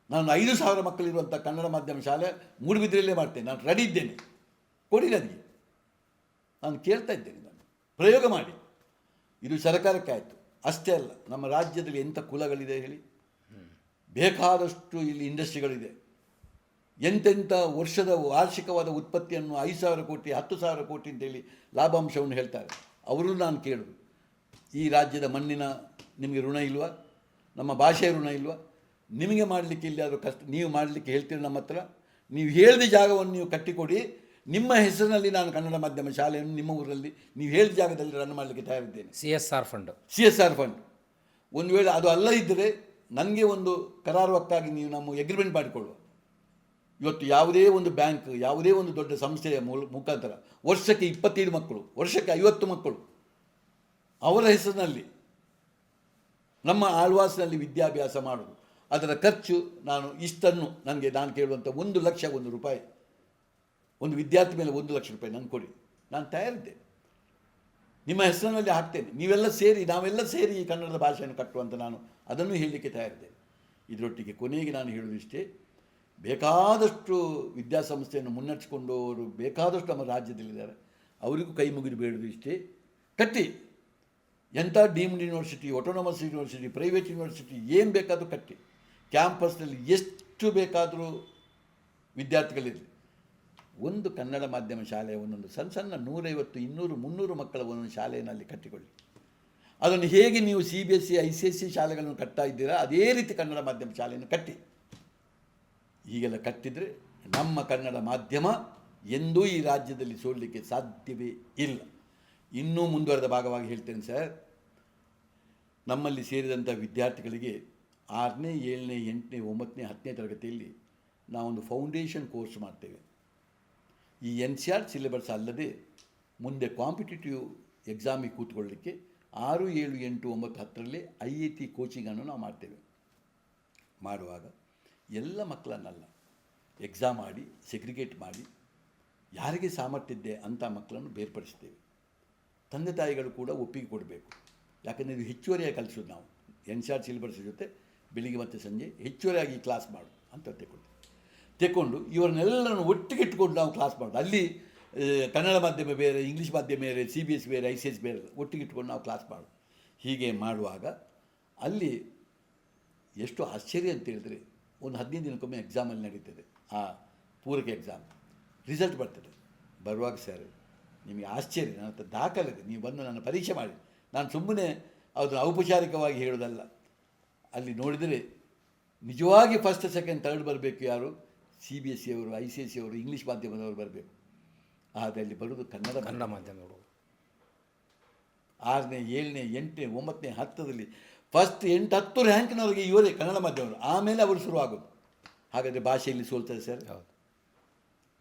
ನಾನು 5,000 ಮಕ್ಕಳಿರುವಂಥ ಕನ್ನಡ ಮಾಧ್ಯಮ ಶಾಲೆ ಮೂಡುಬಿದ್ರೆಯಲ್ಲೇ ಮಾಡ್ತೇನೆ, ನಾನು ರೆಡಿ ಇದ್ದೇನೆ. ಕೊಡಿ ನನಗೆ, ನಾನು ಕೇಳ್ತಾ ಇದ್ದೇನೆ. ನಾನು ಪ್ರಯೋಗ ಮಾಡಿ. ಇದು ಸರ್ಕಾರಕ್ಕಾಯಿತು ಅಷ್ಟೇ ಅಲ್ಲ, ನಮ್ಮ ರಾಜ್ಯದಲ್ಲಿ ಎಂಥ ಕುಲಗಳಿದೆ ಹೇಳಿ, ಬೇಕಾದಷ್ಟು ಇಲ್ಲಿ ಇಂಡಸ್ಟ್ರಿಗಳಿದೆ. ಎಂತೆಂಥ ವರ್ಷದ ವಾರ್ಷಿಕವಾದ ಉತ್ಪತ್ತಿಯನ್ನು 5,000 ಕೋಟಿ 10,000 ಕೋಟಿ ಅಂತೇಳಿ ಲಾಭಾಂಶವನ್ನು ಹೇಳ್ತಾರೆ. ಅವರು ನಾನು ಕೇಳೋದು, ಈ ರಾಜ್ಯದ ಮಣ್ಣಿನ ನಿಮಗೆ ಋಣ ಇಲ್ವಾ? ನಮ್ಮ ಭಾಷೆಯ ಋಣ ಇಲ್ವಾ? ನಿಮಗೆ ಮಾಡಲಿಕ್ಕೆ ಇಲ್ಲಿ ಅದು ಕಷ್ಟ, ನೀವು ಮಾಡಲಿಕ್ಕೆ ಹೇಳ್ತೀರಿ ನಮ್ಮ ಹತ್ರ. ನೀವು ಹೇಳಿದ ಜಾಗವನ್ನು ನೀವು ಕಟ್ಟಿಕೊಡಿ, ನಿಮ್ಮ ಹೆಸರಿನಲ್ಲಿ ನಾನು ಕನ್ನಡ ಮಾಧ್ಯಮ ಶಾಲೆಯನ್ನು ನಿಮ್ಮ ಊರಲ್ಲಿ ನೀವು ಹೇಳಿದ ಜಾಗದಲ್ಲಿ ರನ್ ಮಾಡಲಿಕ್ಕೆ ತಯಾರಿದ್ದೇನೆ. CSR fund. ಒಂದು ವೇಳೆ ಅದು ಅಲ್ಲ ಇದ್ದರೆ ನನಗೆ ಒಂದು ಕರಾರುವಕ್ಕಾಗಿ ನೀವು ನಮ್ಮ ಎಗ್ರಿಮೆಂಟ್ ಮಾಡಿಕೊಳ್ಳುವ. ಇವತ್ತು ಯಾವುದೇ ಒಂದು ಬ್ಯಾಂಕ್, ಯಾವುದೇ ಒಂದು ದೊಡ್ಡ ಸಂಸ್ಥೆಯ ಮುಖಾಂತರ ವರ್ಷಕ್ಕೆ 25 ಮಕ್ಕಳು, ವರ್ಷಕ್ಕೆ 50 ಮಕ್ಕಳು ಅವರ ಹೆಸರಿನಲ್ಲಿ ನಮ್ಮ ಆಳ್ವಾಸ್ನಲ್ಲಿ ವಿದ್ಯಾಭ್ಯಾಸ ಮಾಡೋದು, ಅದರ ಖರ್ಚು ನಾನು ಇಷ್ಟನ್ನು ನನಗೆ ನಾನು ಕೇಳುವಂಥ 1,00,000 ರೂಪಾಯಿ, ಒಂದು ವಿದ್ಯಾರ್ಥಿ ಮೇಲೆ 1,00,000 ರೂಪಾಯಿ ನಾನು ಕೊಡಿ, ನಾನು ತಯಾರಿದ್ದೇನೆ, ನಿಮ್ಮ ಹೆಸರಿನಲ್ಲಿ ಹಾಕ್ತೇನೆ. ನೀವೆಲ್ಲ ಸೇರಿ, ನಾವೆಲ್ಲ ಸೇರಿ ಈ ಕನ್ನಡದ ಭಾಷೆಯನ್ನು ಕಟ್ಟುವಂತ ನಾನು ಅದನ್ನು ಹೇಳಲಿಕ್ಕೆ ತಯಾರಿದ್ದೇನೆ. ಇದರೊಟ್ಟಿಗೆ ಕೊನೆಗೆ ನಾನು ಹೇಳುವುದಿಷ್ಟೇ, ಬೇಕಾದಷ್ಟು ವಿದ್ಯಾಸಂಸ್ಥೆಯನ್ನು ಮುನ್ನಡೆಸಿಕೊಂಡವರು ಬೇಕಾದಷ್ಟು ನಮ್ಮ ರಾಜ್ಯದಲ್ಲಿದ್ದಾರೆ. ಅವರಿಗೂ ಕೈ ಮುಗಿದು ಬೇಡುವುದು ಇಷ್ಟೇ, ಕಟ್ಟಿ. ಎಂಥ deemed university, autonomous university, private university ಏನು ಬೇಕಾದರೂ ಕಟ್ಟಿ. ಕ್ಯಾಂಪಸ್ನಲ್ಲಿ ಎಷ್ಟು ಬೇಕಾದರೂ ವಿದ್ಯಾರ್ಥಿಗಳಿರಲಿ, ಒಂದು ಕನ್ನಡ ಮಾಧ್ಯಮ ಶಾಲೆಯ ಒಂದೊಂದು ಸಣ್ಣ ಸಣ್ಣ 150, 200, 300 ಮಕ್ಕಳ ಒಂದೊಂದು ಶಾಲೆಯಲ್ಲಿ ಕಟ್ಟಿಕೊಳ್ಳಿ. ಅದನ್ನು ಹೇಗೆ ನೀವು CBSE, ICSE ಶಾಲೆಗಳನ್ನು ಕಟ್ತಾ ಇದ್ದೀರಾ, ಅದೇ ರೀತಿ ಕನ್ನಡ ಮಾಧ್ಯಮ ಶಾಲೆಯನ್ನು ಕಟ್ಟಿ. ಹೀಗೆಲ್ಲ ಕಟ್ಟಿದರೆ ನಮ್ಮ ಕನ್ನಡ ಮಾಧ್ಯಮ ಎಂದೂ ಈ ರಾಜ್ಯದಲ್ಲಿ ಸೋಲಲಿಕ್ಕೆ ಸಾಧ್ಯವೇ ಇಲ್ಲ. ಇನ್ನೂ ಮುಂದುವರೆದ ಭಾಗವಾಗಿ ಹೇಳ್ತೇನೆ ಸರ್, ನಮ್ಮಲ್ಲಿ ಸೇರಿದಂಥ ವಿದ್ಯಾರ್ಥಿಗಳಿಗೆ 6ನೇ 7ನೇ 8ನೇ 9ನೇ 10ನೇ ತರಗತಿಯಲ್ಲಿ ನಾವೊಂದು ಫೌಂಡೇಶನ್ ಕೋರ್ಸ್ ಮಾಡ್ತೇವೆ. ಈ NCERT ಸಿಲೆಬಸ್ ಅಲ್ಲದೆ ಮುಂದೆ ಕಾಂಪಿಟೇಟಿವ್ ಎಕ್ಸಾಮಿಗೆ ಕೂತ್ಕೊಳ್ಳಲಿಕ್ಕೆ 6, 7, 8, 9, 10ರಲ್ಲಿ IIT ಕೋಚಿಂಗನ್ನು ನಾವು ಮಾಡ್ತೇವೆ. ಮಾಡುವಾಗ ಎಲ್ಲ ಮಕ್ಕಳನ್ನಲ್ಲ, ಎಕ್ಸಾಮ್ ಮಾಡಿ ಸೆಗ್ರಿಗೇಟ್ ಮಾಡಿ ಯಾರಿಗೆ ಸಾಮರ್ಥ್ಯ ಇದೆ ಅಂಥ ಮಕ್ಕಳನ್ನು ಬೇರ್ಪಡಿಸ್ತೇವೆ. ತಂದೆ ತಾಯಿಗಳು ಕೂಡ ಒಪ್ಪಿಗೆ ಕೊಡಬೇಕು. ಯಾಕಂದರೆ ಇದು ಹೆಚ್ಚುವರಿಯಾಗಿ ಕಲಿಸೋದು ನಾವು. NCERT ಸಿಲೆಬಸ್ ಜೊತೆ ಬೆಳಿಗ್ಗೆ ಮತ್ತು ಸಂಜೆ ಹೆಚ್ಚುವರಿಯಾಗಿ ಕ್ಲಾಸ್ ಮಾಡು ಅಂತ ತೆಕ್ಕೊಂಡು ಇವರನ್ನೆಲ್ಲರನ್ನು ಒಟ್ಟಿಗೆ ಇಟ್ಕೊಂಡು ನಾವು ಕ್ಲಾಸ್ ಮಾಡೋದು. ಅಲ್ಲಿ ಕನ್ನಡ ಮಾಧ್ಯಮ ಬೇರೆ, ಇಂಗ್ಲೀಷ್ ಮಾಧ್ಯಮ ಬೇರೆ, CBSE ಬೇರೆ, ICSE ಬೇರೆ, ಒಟ್ಟಿಗೆ ಇಟ್ಕೊಂಡು ನಾವು ಕ್ಲಾಸ್ ಮಾಡೋದು. ಹೀಗೆ ಮಾಡುವಾಗ ಅಲ್ಲಿ ಎಷ್ಟು ಆಶ್ಚರ್ಯ ಅಂತ ಹೇಳಿದ್ರೆ, ಒಂದು 15 ದಿನಕ್ಕೊಮ್ಮೆ ಎಕ್ಸಾಮಲ್ಲಿ ನಡೀತದೆ, ಆ ಪೂರಕ ಎಕ್ಸಾಮ್ ರಿಸಲ್ಟ್ ಬರ್ತದೆ. ಬರುವಾಗ ಸರ್ ನಿಮಗೆ ಆಶ್ಚರ್ಯ, ನನ್ನ ಹತ್ರ ದಾಖಲೆ ಇದೆ, ನೀವು ಬಂದು ನನ್ನ ಪರೀಕ್ಷೆ ಮಾಡಿ. ನಾನು ಸುಮ್ಮನೆ ಅದನ್ನು ಔಪಚಾರಿಕವಾಗಿ ಹೇಳೋದಲ್ಲ. ಅಲ್ಲಿ ನೋಡಿದರೆ ನಿಜವಾಗಿ ಫಸ್ಟ್, ಸೆಕೆಂಡ್, ಥರ್ಡ್ ಬರಬೇಕು ಯಾರು? CBSE ಅವರು, ICSE ಅವರು, ಇಂಗ್ಲೀಷ್ ಮಾಧ್ಯಮದವರು ಬರಬೇಕು. ಆದರೆ ಅಲ್ಲಿ ಬರೋದು ಕನ್ನಡ ಮಾಧ್ಯಮಗಳು. 6ನೇ 7ನೇ 8ನೇ 9ನೇ 10ರಲ್ಲಿ ಫಸ್ಟ್ 8, 10 ರ್ಯಾಂಕ್ನವರೆಗೆ ಇವರೇ ಕನ್ನಡ ಮಾಧ್ಯಮಗಳು. ಆಮೇಲೆ ಅವರು ಶುರುವಾಗೋದು. ಹಾಗಾದರೆ ಭಾಷೆಯಲ್ಲಿ ಸೋಲ್ತದೆ ಸರ್?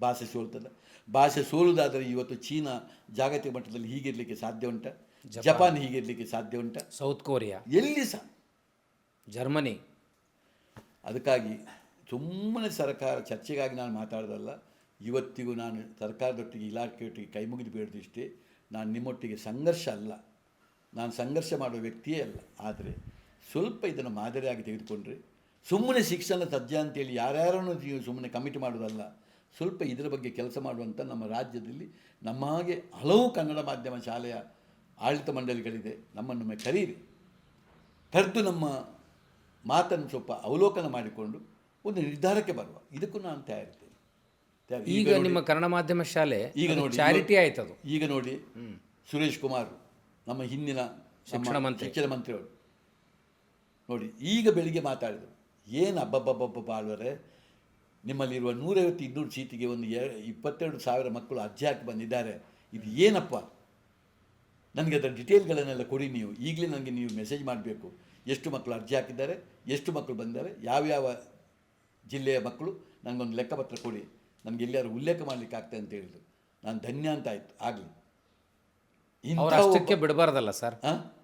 ಭಾಷೆ ಸೋಲ್ತಲ್ಲ. ಭಾಷೆ ಸೋಲುವುದಾದರೆ ಇವತ್ತು ಚೀನಾ ಜಾಗತಿಕ ಮಟ್ಟದಲ್ಲಿ ಹೀಗಿರಲಿಕ್ಕೆ ಸಾಧ್ಯ ಉಂಟ? ಜಪಾನ್ ಹೀಗಿರಲಿಕ್ಕೆ ಸಾಧ್ಯ ಉಂಟ? ಸೌತ್ ಕೊರಿಯಾ, ಎಲ್ಲಿ ಸಹ, ಜರ್ಮನಿ. ಅದಕ್ಕಾಗಿ ಸುಮ್ಮನೆ ಸರ್ಕಾರ ಚರ್ಚೆಗಾಗಿ ನಾನು ಮಾತಾಡೋದಲ್ಲ. ಇವತ್ತಿಗೂ ನಾನು ಸರ್ಕಾರದೊಟ್ಟಿಗೆ, ಇಲಾಖೆಯೊಟ್ಟಿಗೆ ಕೈ ಮುಗಿದು ಬೇಡದಿಷ್ಟೇ, ನಾನು ನಿಮ್ಮೊಟ್ಟಿಗೆ ಸಂಘರ್ಷ ಅಲ್ಲ, ನಾನು ಸಂಘರ್ಷ ಮಾಡುವ ವ್ಯಕ್ತಿಯೇ ಅಲ್ಲ. ಆದರೆ ಸ್ವಲ್ಪ ಇದನ್ನು ಮಾದರಿಯಾಗಿ ತೆಗೆದುಕೊಂಡ್ರೆ, ಸುಮ್ಮನೆ ಶಿಕ್ಷಣ ತಜ್ಜ ಅಂತೇಳಿ ಯಾರ್ಯಾರನ್ನು ನೀವು ಸುಮ್ಮನೆ ಕಮಿಟಿ ಮಾಡೋದಲ್ಲ, ಸ್ವಲ್ಪ ಇದರ ಬಗ್ಗೆ ಕೆಲಸ ಮಾಡುವಂಥ ನಮ್ಮ ರಾಜ್ಯದಲ್ಲಿ ನಮ್ಮ ಹಾಗೆ ಹಲವು ಕನ್ನಡ ಮಾಧ್ಯಮ ಶಾಲೆಯ ಆಡಳಿತ ಮಂಡಳಿಗಳಿದೆ. ನಮ್ಮನ್ನೊಮ್ಮೆ ಕರೀರಿ, ಕರೆದು ನಮ್ಮ ಮಾತನ್ನು ಸ್ವಲ್ಪ ಅವಲೋಕನ ಮಾಡಿಕೊಂಡು ಒಂದು ನಿರ್ಧಾರಕ್ಕೆ ಬರುವ. ಇದಕ್ಕೂ ನಾನು ತಯಾರಿದ್ದೇನೆ. ಈಗ ನಿಮ್ಮ ಕನ್ನಡ ಮಾಧ್ಯಮ ಶಾಲೆ ಈಗ ನೋಡಿ ಚಾರಿಟಿ ಆಯ್ತದು. ಈಗ ನೋಡಿ ಸುರೇಶ್ ಕುಮಾರ್, ನಮ್ಮ ಹಿಂದಿನ ಶಿಕ್ಷಣ ಮಂತ್ರಿಯವರು ನೋಡಿ, ಈಗ ಬೆಳಿಗ್ಗೆ ಮಾತಾಡಿದರು, ಏನು ಹಬ್ಬಬ್ಬಬ್ಬ ಆಳ್ವರೆ, ನಿಮ್ಮಲ್ಲಿರುವ 150-200 ಸೀಟಿಗೆ ಒಂದು 22,000 ಮಕ್ಕಳು ಅರ್ಜಿ ಹಾಕಿ ಬಂದಿದ್ದಾರೆ, ಇದು ಏನಪ್ಪ? ನನಗೆ ಅದರ ಡಿಟೇಲ್ಗಳನ್ನೆಲ್ಲ ಕೊಡಿ ನೀವು. ಈಗಲೇ ನನಗೆ ನೀವು ಮೆಸೇಜ್ ಮಾಡಬೇಕು, ಎಷ್ಟು ಮಕ್ಕಳು ಅರ್ಜಿ ಹಾಕಿದ್ದಾರೆ, ಎಷ್ಟು ಮಕ್ಕಳು ಬಂದಿದ್ದಾರೆ, ಯಾವ್ಯಾವ ಜಿಲ್ಲೆಯ ಮಕ್ಕಳು, ನನಗೊಂದು ಲೆಕ್ಕಪತ್ರ ಕೊಡಿ, ನನಗೆ ಎಲ್ಲಿಯಾರು ಉಲ್ಲೇಖ ಮಾಡಲಿಕ್ಕೆ ಆಗ್ತದೆ ಅಂತ ಹೇಳಿದ್ರು. ನಾನು ಧನ್ಯ ಅಂತ ಆಯಿತು. ಆಗಲಿ, ಅಷ್ಟಕ್ಕೆ ಬಿಡಬಾರ್ದಲ್ಲ ಸರ್,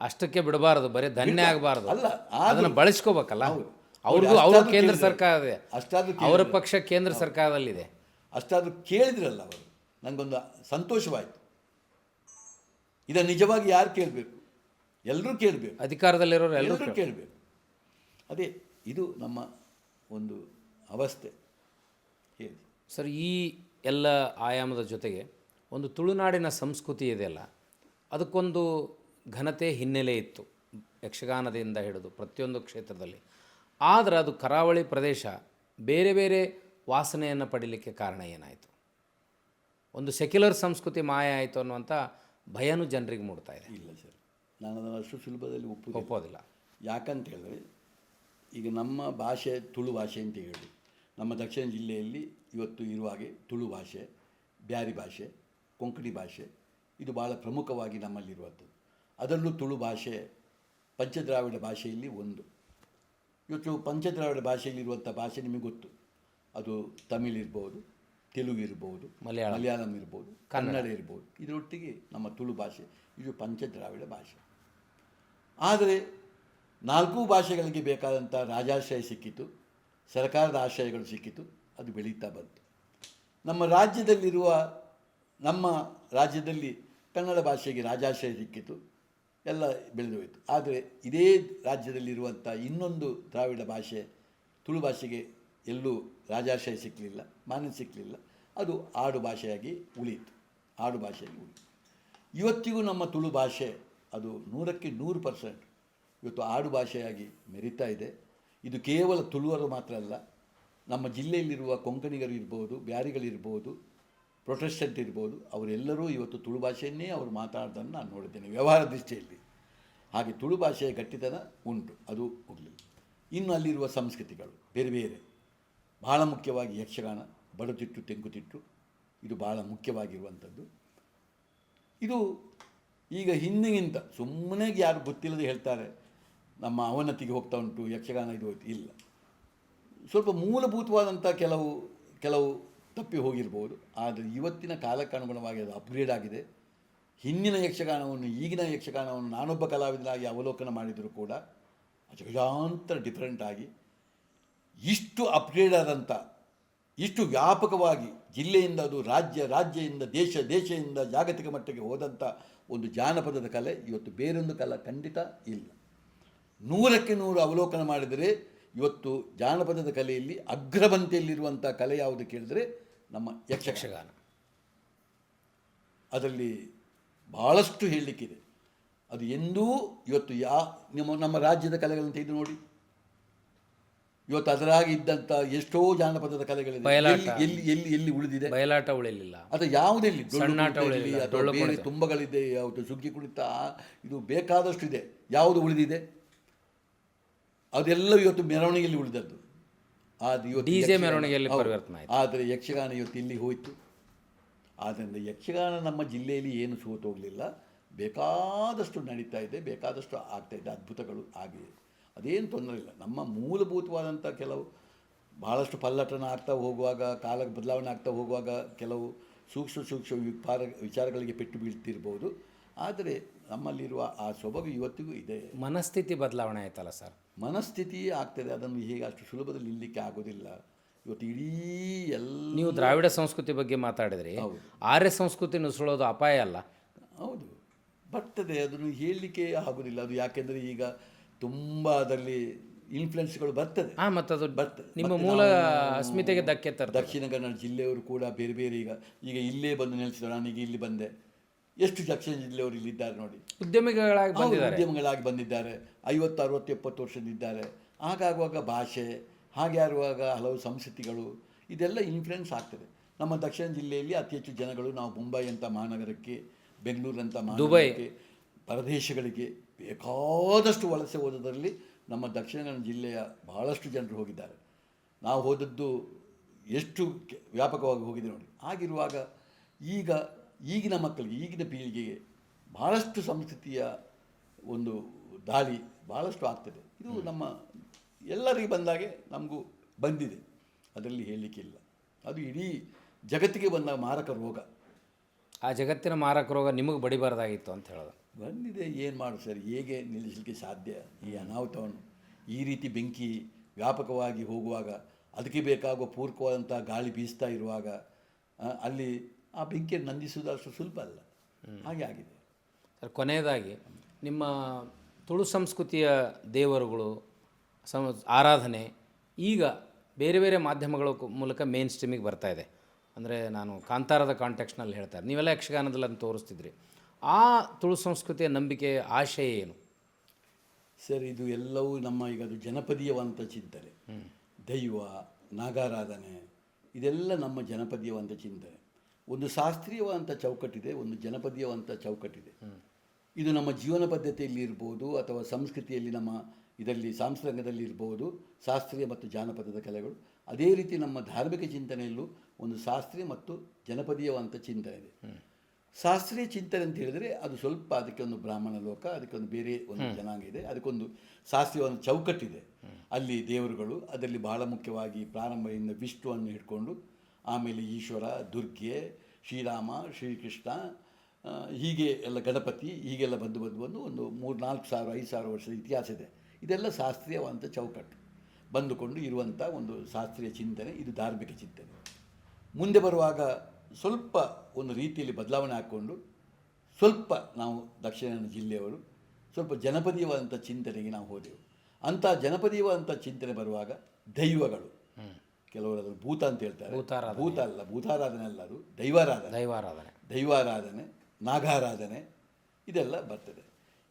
ಅಷ್ಟಕ್ಕೆ ಬಿಡಬಾರ್ದು, ಬರೀ ಧನ್ಯ ಆಗಬಾರ್ದು, ಅಲ್ಲ ಅದನ್ನು ಬಳಸ್ಕೋಬೇಕಲ್ಲ. ಅವ್ರಿಗೂ ಅವ್ರ ಕೇಂದ್ರ ಸರ್ಕಾರ ಇದೆ, ಅಷ್ಟಾದ್ರೂ ಅವರ ಪಕ್ಷ ಕೇಂದ್ರ ಸರ್ಕಾರದಲ್ಲಿದೆ, ಅಷ್ಟಾದರೂ ಕೇಳಿದ್ರಲ್ಲ ಅವರು, ನನಗೊಂದು ಸಂತೋಷವಾಯಿತು. ಇದನ್ನು ನಿಜವಾಗಿ ಯಾರು ಕೇಳಬೇಕು? ಎಲ್ಲರೂ ಕೇಳಬೇಕು, ಅಧಿಕಾರದಲ್ಲಿರೋರು ಎಲ್ಲರೂ ಕೇಳಬೇಕು. ಅದೇ ಇದು ನಮ್ಮ ಒಂದು ಅವಸ್ಥೆ. ಹೇಳಿ ಸರ್, ಈ ಎಲ್ಲ ಆಯಾಮದ ಜೊತೆಗೆ ಒಂದು ತುಳುನಾಡಿನ ಸಂಸ್ಕೃತಿ ಇದೆಯಲ್ಲ, ಅದಕ್ಕೊಂದು ಘನತೆ ಹಿನ್ನೆಲೆ ಇತ್ತು ಯಕ್ಷಗಾನದಿಂದ ಹಿಡಿದು ಪ್ರತಿಯೊಂದು ಕ್ಷೇತ್ರದಲ್ಲಿ. ಆದರೆ ಅದು ಕರಾವಳಿ ಪ್ರದೇಶ ಬೇರೆ ಬೇರೆ ವಾಸನೆಯನ್ನು ಪಡೀಲಿಕ್ಕೆ ಕಾರಣ ಏನಾಯಿತು? ಒಂದು ಸೆಕ್ಯುಲರ್ ಸಂಸ್ಕೃತಿ ಮಾಯ ಆಯಿತು ಅನ್ನುವಂಥ ಭಯನೂ ಜನರಿಗೆ ಮೂಡ್ತಾ ಇದೆ. ಇಲ್ಲ ಸರ್, ನಾನು ಅದನ್ನು ಅಷ್ಟು ಸುಲಭದಲ್ಲಿ ಒಪ್ಪೋದಿಲ್ಲ. ಯಾಕಂತ ಹೇಳಿದ್ರೆ, ಈಗ ನಮ್ಮ ಭಾಷೆ ತುಳು ಭಾಷೆ ಅಂತ ಹೇಳಿ, ನಮ್ಮ ದಕ್ಷಿಣ ಜಿಲ್ಲೆಯಲ್ಲಿ ಇವತ್ತು ಇರುವ ಹಾಗೆ ತುಳು ಭಾಷೆ, ಬ್ಯಾರಿ ಭಾಷೆ, ಕೊಂಕಣಿ ಭಾಷೆ ಇದು ಭಾಳ ಪ್ರಮುಖವಾಗಿ ನಮ್ಮಲ್ಲಿರುವಂಥದ್ದು. ಅದರಲ್ಲೂ ತುಳು ಭಾಷೆ ಪಂಚದ್ರಾವಿಡ ಭಾಷೆಯಲ್ಲಿ ಒಂದು. ಇವತ್ತು ಪಂಚದ್ರಾವಿಡ ಭಾಷೆಯಲ್ಲಿರುವಂಥ ಭಾಷೆ ನಿಮಗೆ ಗೊತ್ತು, ಅದು ತಮಿಳ್ ಇರ್ಬೋದು, ತೆಲುಗು ಇರ್ಬೋದು, ಮಲಯಾಳಂ ಇರ್ಬೋದು, ಕನ್ನಡ ಇರ್ಬೋದು. ಇದರೊಟ್ಟಿಗೆ ನಮ್ಮ ತುಳು ಭಾಷೆ ಇದು ಪಂಚದ್ರಾವಿಡ ಭಾಷೆ. ಆದರೆ 4 ಭಾಷೆಗಳಿಗೆ ಬೇಕಾದಂಥ ರಾಜಾಶ್ರಯ ಸಿಕ್ಕಿತು, ಸರ್ಕಾರದ ಆಶ್ರಯಗಳು ಸಿಕ್ಕಿತು, ಅದು ಬೆಳೀತಾ ಬಂತು. ನಮ್ಮ ರಾಜ್ಯದಲ್ಲಿ ಕನ್ನಡ ಭಾಷೆಗೆ ರಾಜಾಶ್ರಯ ಸಿಕ್ಕಿತು, ಎಲ್ಲ ಬೆಳೆದು ಹೋಯಿತು. ಆದರೆ ಇದೇ ರಾಜ್ಯದಲ್ಲಿರುವಂಥ ಇನ್ನೊಂದು ದ್ರಾವಿಡ ಭಾಷೆ ತುಳು ಭಾಷೆಗೆ ಎಲ್ಲೂ ರಾಜಾಶ್ರಯ ಸಿಕ್ಕಲಿಲ್ಲ, ಮಾನ್ಯತೆ ಸಿಕ್ಕಲಿಲ್ಲ. ಅದು ಆಡು ಭಾಷೆಯಾಗಿ ಉಳಿಯಿತು. ಇವತ್ತಿಗೂ ನಮ್ಮ ತುಳು ಭಾಷೆ ಅದು 100ಕ್ಕೆ 100% ಇವತ್ತು ಆಡು ಭಾಷೆಯಾಗಿ ಮೆರೀತಾ ಇದೆ. ಇದು ಕೇವಲ ತುಳುವರು ಮಾತ್ರ ಅಲ್ಲ, ನಮ್ಮ ಜಿಲ್ಲೆಯಲ್ಲಿರುವ ಕೊಂಕಣಿಗರು ಇರ್ಬೋದು, ಬ್ಯಾರಿಗಳಿರ್ಬೋದು, ಪ್ರೊಟೆಸ್ಟೆಂಟ್ ಇರ್ಬೋದು, ಅವರೆಲ್ಲರೂ ಇವತ್ತು ತುಳು ಭಾಷೆಯನ್ನೇ ಅವರು ಮಾತಾಡೋದನ್ನು ನಾನು ನೋಡಿದ್ದೇನೆ ವ್ಯವಹಾರ ದೃಷ್ಟಿಯಲ್ಲಿ. ಹಾಗೆ ತುಳು ಭಾಷೆಯ ಗಟ್ಟಿತನ ಉಂಟು, ಅದು ಹೋಗಲಿಲ್ಲ. ಇನ್ನು ಅಲ್ಲಿರುವ ಸಂಸ್ಕೃತಿಗಳು ಬೇರೆ ಬೇರೆ, ಭಾಳ ಮುಖ್ಯವಾಗಿ ಯಕ್ಷಗಾನ, ಬಡತಿಟ್ಟು, ತೆಂಕುತಿಟ್ಟು ಇದು ಭಾಳ ಮುಖ್ಯವಾಗಿರುವಂಥದ್ದು. ಇದು ಈಗ ಹಿಂದಿಗಿಂತ ಸುಮ್ಮನೆ ಯಾರು ಗೊತ್ತಿಲ್ಲದೆ ಹೇಳ್ತಾರೆ ನಮ್ಮ ಅವನತಿಗೆ ಹೋಗ್ತಾ ಉಂಟು, ಯಕ್ಷಗಾನ ಇದು ಹೋಯ್ತು. ಇಲ್ಲ, ಸ್ವಲ್ಪ ಮೂಲಭೂತವಾದಂಥ ಕೆಲವು ತಪ್ಪಿ ಹೋಗಿರ್ಬೋದು. ಆದರೆ ಇವತ್ತಿನ ಕಾಲಕ್ಕೆ ಅನುಗುಣವಾಗಿ ಅದು ಅಪ್ಗ್ರೇಡ್ ಆಗಿದೆ. ಹಿಂದಿನ ಯಕ್ಷಗಾನವನ್ನು ಈಗಿನ ಯಕ್ಷಗಾನವನ್ನು ನಾನೊಬ್ಬ ಕಲಾವಿದನಾಗಿ ಅವಲೋಕನ ಮಾಡಿದರೂ ಕೂಡ ಅಜಗಜಾಂತರ ಡಿಫ್ರೆಂಟ್ ಆಗಿ ಇಷ್ಟು ಅಪ್ಗ್ರೇಡ್ ಆದಂಥ, ಇಷ್ಟು ವ್ಯಾಪಕವಾಗಿ ಜಿಲ್ಲೆಯಿಂದ ಅದು ರಾಜ್ಯದಿಂದ ದೇಶದಿಂದ ಜಾಗತಿಕ ಮಟ್ಟಕ್ಕೆ ಹೋದಂಥ ಒಂದು ಜಾನಪದದ ಕಲೆ ಇವತ್ತು ಬೇರೊಂದು ಕಲೆ ಖಂಡಿತ ಇಲ್ಲ. 100ಕ್ಕೆ 100 ಅವಲೋಕನ ಮಾಡಿದರೆ ಇವತ್ತು ಜಾನಪದದ ಕಲೆಯಲ್ಲಿ ಅಗ್ರಪಂಕ್ತಿಯಲ್ಲಿರುವಂಥ ಕಲೆ ಯಾವುದು ಕೇಳಿದರೆ ನಮ್ಮ ಯಕ್ಷಗಾನ. ಅದರಲ್ಲಿ ಭಾಳಷ್ಟು ಹೇಳಲಿಕ್ಕಿದೆ. ಅದು ಎಂದೂ ಇವತ್ತು ನಮ್ಮ ರಾಜ್ಯದ ಕಲೆಗಳನ್ನು ತೆಗೆದು ನೋಡಿ, ಇವತ್ತು ಅದರಾಗಿ ಇದ್ದಂಥ ಎಷ್ಟೋ ಜಾನಪದದ ಕಲೆಗಳಿದೆ, ಎಲ್ಲಿ ಉಳಿದಿದೆ? ಬಯಲಾಟ ಉಳಿಲಿಲ್ಲ, ಅದು ಯಾವುದೆಲ್ಲಿ ಅಥವಾ ಬೇರೆ ತುಂಬಗಳಿದೆ, ಯಾವುದು ಸುಗ್ಗಿ ಕುಣಿತ, ಇದು ಬೇಕಾದಷ್ಟು ಇದೆ. ಯಾವುದು ಉಳಿದಿದೆ? ಅದೆಲ್ಲ ಇವತ್ತು ಮೆರವಣಿಗೆಯಲ್ಲಿ ಉಳಿದದ್ದು. ಅದು ಇವತ್ತು ಮೆರವಣಿಗೆಯಲ್ಲಿ ಪರಿವರ್ತನೆ ಆಯಿತು. ಆದರೆ ಯಕ್ಷಗಾನ ಇವತ್ತು ಇಲ್ಲಿ ಹೋಯಿತು. ಆದ್ದರಿಂದ ಯಕ್ಷಗಾನ ನಮ್ಮ ಜಿಲ್ಲೆಯಲ್ಲಿ ಏನು ಸೋತು ಹೋಗಲಿಲ್ಲ, ಬೇಕಾದಷ್ಟು ನಡೀತಾ ಇದೆ, ಬೇಕಾದಷ್ಟು ಆಗ್ತಾಯಿದೆ, ಅದ್ಭುತಗಳು ಆಗಿದೆ, ಅದೇನು ತೊಂದರೆ ಇಲ್ಲ. ನಮ್ಮ ಮೂಲಭೂತವಾದಂಥ ಕೆಲವು ಭಾಳಷ್ಟು ಪಲ್ಲಟನ ಆಗ್ತಾ ಹೋಗುವಾಗ, ಕಾಲ ಬದಲಾವಣೆ ಆಗ್ತಾ ಹೋಗುವಾಗ ಕೆಲವು ಸೂಕ್ಷ್ಮ ವಿಚಾರಗಳಿಗೆ ಪೆಟ್ಟು ಬೀಳ್ತಿರ್ಬೋದು. ಆದರೆ ನಮ್ಮಲ್ಲಿರುವ ಆ ಸೊಬಗು ಇವತ್ತಿಗೂ ಇದೆ. ಮನಸ್ಥಿತಿ ಬದಲಾವಣೆ ಆಯ್ತಲ್ಲ ಸರ್? ಮನಸ್ಥಿತಿ ಆಗ್ತದೆ, ಅದನ್ನು ಹೇಗೆ ಅಷ್ಟು ಸುಲಭದಲ್ಲಿ ನಿಲ್ಲಕ್ಕೆ ಆಗೋದಿಲ್ಲ. ಇವತ್ತು ಇಡೀ ನೀವು ದ್ರಾವಿಡ ಸಂಸ್ಕೃತಿ ಬಗ್ಗೆ ಮಾತಾಡಿದ್ರಿ, ಆರ್ಯ ಸಂಸ್ಕೃತಿ ನುಸುಳೋದು ಅಪಾಯ ಅಲ್ಲ? ಹೌದು, ಬರ್ತದೆ, ಅದನ್ನು ಹೇಳಲಿಕ್ಕೆ ಆಗೋದಿಲ್ಲ. ಅದು ಯಾಕೆಂದರೆ ಈಗ ತುಂಬ ಅದರಲ್ಲಿ ಇನ್ಫ್ಲುಯೆನ್ಸ್ಗಳು ಬರ್ತದೆ. ಮತ್ತು ಅದು ಬರ್ತದೆ, ನಿಮ್ಮ ಮೂಲ ಅಸ್ಮಿತೆಗೆ ಧಕ್ಕೆ ತರ್ತದೆ. ದಕ್ಷಿಣ ಕನ್ನಡ ಜಿಲ್ಲೆಯವರು ಕೂಡ ಬೇರೆ ಬೇರೆ ಈಗ ಇಲ್ಲೇ ಬಂದು ನೆಲೆಸಿದ್ರು. ನಾನೀಗ ಇಲ್ಲಿ ಬಂದೆ, ಎಷ್ಟು ದಕ್ಷಿಣ ಜಿಲ್ಲೆಯವರು ಇಲ್ಲಿದ್ದಾರೆ ನೋಡಿ, ಉದ್ಯಮಿಗಳಾಗಿ ಬಂದಿದ್ದಾರೆ, 50, 60, 70 ವರ್ಷದಿದ್ದಾರೆ. ಹಾಗಾಗುವಾಗ ಭಾಷೆ, ಹಾಗೆ ಆಗುವಾಗ ಹಲವು ಸಂಸ್ಕೃತಿಗಳು ಇದೆಲ್ಲ ಇನ್ಫ್ಲುಯೆನ್ಸ್ ಆಗ್ತದೆ. ನಮ್ಮ ದಕ್ಷಿಣ ಜಿಲ್ಲೆಯಲ್ಲಿ ಅತಿ ಹೆಚ್ಚು ಜನಗಳು ನಾವು ಮುಂಬೈ ಅಂತ ಮಹಾನಗರಕ್ಕೆ, ಬೆಂಗಳೂರಂಥ ಮಹಾನಗರಕ್ಕೆ, ಪರದೇಶಗಳಿಗೆ ಬೇಕಾದಷ್ಟು ವಲಸೆ ಹೋದರಲ್ಲಿ ನಮ್ಮ ದಕ್ಷಿಣ ಕನ್ನಡ ಜಿಲ್ಲೆಯ ಬಹಳಷ್ಟು ಜನರು ಹೋಗಿದ್ದಾರೆ. ನಾವು ಹೋದದ್ದು ಎಷ್ಟು ವ್ಯಾಪಕವಾಗಿ ಹೋಗಿದೆ ನೋಡಿ. ಆಗಿರುವಾಗ ಈಗಿನ ಮಕ್ಕಳಿಗೆ, ಈಗಿನ ಪೀಳಿಗೆಗೆ ಭಾಳಷ್ಟು ಸಂಸ್ಕೃತಿಯ ಒಂದು ದಾಳಿ ಭಾಳಷ್ಟು ಆಗ್ತದೆ. ಇದು ನಮ್ಮ ಎಲ್ಲರಿಗೆ ಬಂದಾಗೆ ನಮಗೂ ಬಂದಿದೆ, ಅದರಲ್ಲಿ ಹೇಳಲಿಕ್ಕಿಲ್ಲ. ಅದು ಇಡೀ ಜಗತ್ತಿಗೆ ಬಂದ ಮಾರಕ ರೋಗ. ಆ ಜಗತ್ತಿನ ಮಾರಕ ರೋಗ ನಿಮಗೆ ಬಡಿಬಾರ್ದಾಗಿತ್ತು ಅಂತ ಹೇಳೋದು. ಬಂದಿದೆ, ಏನು ಮಾಡು ಸರ್, ಹೇಗೆ ನಿಲ್ಲಿಸಲಿಕ್ಕೆ ಸಾಧ್ಯ? ಈ ಅನಾಹುತವನ್ನು ಈ ರೀತಿ ಬೆಂಕಿ ವ್ಯಾಪಕವಾಗಿ ಹೋಗುವಾಗ, ಅದಕ್ಕೆ ಬೇಕಾಗುವ ಪೂರಕವಾದಂಥ ಗಾಳಿ ಬೀಸ್ತಾ ಇರುವಾಗ ಅಲ್ಲಿ ಆ ಬೆಂಕಿಯನ್ನು ನಂದಿಸುವುದು ಅಷ್ಟು ಸುಲಭ ಅಲ್ಲ. ಹಾಗೆ ಆಗಿದೆ ಸರ್. ಕೊನೆಯದಾಗಿ ನಿಮ್ಮ ತುಳು ಸಂಸ್ಕೃತಿಯ ದೇವರುಗಳು, ಆರಾಧನೆ ಈಗ ಬೇರೆ ಬೇರೆ ಮಾಧ್ಯಮಗಳ ಮೂಲಕ ಮೇನ್ ಸ್ಟ್ರೀಮಿಗೆ ಬರ್ತಾ ಇದೆ. ಅಂದರೆ ನಾನು ಕಾಂತಾರದ ಕಾಂಟೆಕ್ಸ್ನಲ್ಲಿ ಹೇಳ್ತಾರೆ, ನೀವೆಲ್ಲ ಯಕ್ಷಗಾನದಲ್ಲಿ ಅಂತ ತೋರಿಸ್ತಿದ್ರಿ. ಆ ತುಳು ಸಂಸ್ಕೃತಿಯ ನಂಬಿಕೆ ಆಶಯ ಏನು? ಸರ್, ಇದು ಎಲ್ಲವೂ ನಮ್ಮ ಈಗ ಅದು ಜನಪದೀಯವಂತ ಚಿಂತನೆ, ದೈವ, ನಾಗಾರಾಧನೆ, ಇದೆಲ್ಲ ನಮ್ಮ ಜನಪದೀಯವಂತ ಚಿಂತನೆ. ಒಂದು ಶಾಸ್ತ್ರೀಯವಂತ ಚೌಕಟ್ಟಿದೆ, ಒಂದು ಜನಪದೀಯವಂತ ಚೌಕಟ್ಟಿದೆ. ಇದು ನಮ್ಮ ಜೀವನ ಪದ್ಧತಿಯಲ್ಲಿ ಇರ್ಬೋದು, ಅಥವಾ ಸಂಸ್ಕೃತಿಯಲ್ಲಿ ನಮ್ಮ ಇದರಲ್ಲಿ ಸಾಂಸ್ಕೃತಿಕದಲ್ಲಿ ಇರ್ಬೋದು, ಶಾಸ್ತ್ರೀಯ ಮತ್ತು ಜಾನಪದದ ಕಲೆಗಳು. ಅದೇ ರೀತಿ ನಮ್ಮ ಧಾರ್ಮಿಕ ಚಿಂತನೆಯಲ್ಲೂ ಒಂದು ಶಾಸ್ತ್ರೀಯ ಮತ್ತು ಜನಪದೀಯವಂತ ಚಿಂತನೆ ಇದೆ. ಶಾಸ್ತ್ರೀಯ ಚಿಂತನೆ ಅಂತ ಹೇಳಿದರೆ ಅದು ಸ್ವಲ್ಪ ಅದಕ್ಕೆ ಒಂದು ಬ್ರಾಹ್ಮಣ ಲೋಕ, ಅದಕ್ಕೆ ಒಂದು ಬೇರೆ ಒಂದು ಜನಾಂಗ ಇದೆ, ಅದಕ್ಕೊಂದು ಶಾಸ್ತ್ರೀಯ ಒಂದು ಚೌಕಟ್ಟಿದೆ. ಅಲ್ಲಿ ದೇವರುಗಳು, ಅದರಲ್ಲಿ ಬಹಳ ಮುಖ್ಯವಾಗಿ ಪ್ರಾರಂಭದಿಂದ ವಿಷ್ಣುವನ್ನು ಹಿಡ್ಕೊಂಡು ಆಮೇಲೆ ಈಶ್ವರ, ದುರ್ಗೆ, ಶ್ರೀರಾಮ, ಶ್ರೀಕೃಷ್ಣ, ಹೀಗೆ ಎಲ್ಲ ಗಣಪತಿ, ಹೀಗೆಲ್ಲ ಬಂದು ಒಂದು 3-4 ಸಾವಿರ 5 ಸಾವಿರ ವರ್ಷದ ಇತಿಹಾಸ ಇದೆ. ಇದೆಲ್ಲ ಶಾಸ್ತ್ರೀಯವಂತ ಚೌಕಟ್ಟು ಬಂದುಕೊಂಡು ಇರುವಂಥ ಒಂದು ಶಾಸ್ತ್ರೀಯ ಚಿಂತನೆ. ಇದು ಧಾರ್ಮಿಕ ಚಿಂತನೆ. ಮುಂದೆ ಬರುವಾಗ ಸ್ವಲ್ಪ ಒಂದು ರೀತಿಯಲ್ಲಿ ಬದಲಾವಣೆ ಹಾಕ್ಕೊಂಡು ಸ್ವಲ್ಪ ನಾವು ದಕ್ಷಿಣ ಕನ್ನಡ ಜಿಲ್ಲೆಯವರು ಸ್ವಲ್ಪ ಜನಪದೀಯವಾದಂಥ ಚಿಂತನೆಗೆ ನಾವು ಹೋದೆವು. ಅಂಥ ಜನಪದೀಯವಾದಂಥ ಚಿಂತನೆ ಬರುವಾಗ ದೈವಗಳು, ಕೆಲವರು ಅದನ್ನು ಭೂತ ಅಂತ ಹೇಳ್ತಾರೆ. ಭೂತ ಅಲ್ಲ, ಭೂತಾರಾಧನೆ ಅಲ್ಲ, ಅದು ದೈವಾರಾಧನೆ, ನಾಗಾರಾಧನೆ, ಇದೆಲ್ಲ ಬರ್ತದೆ.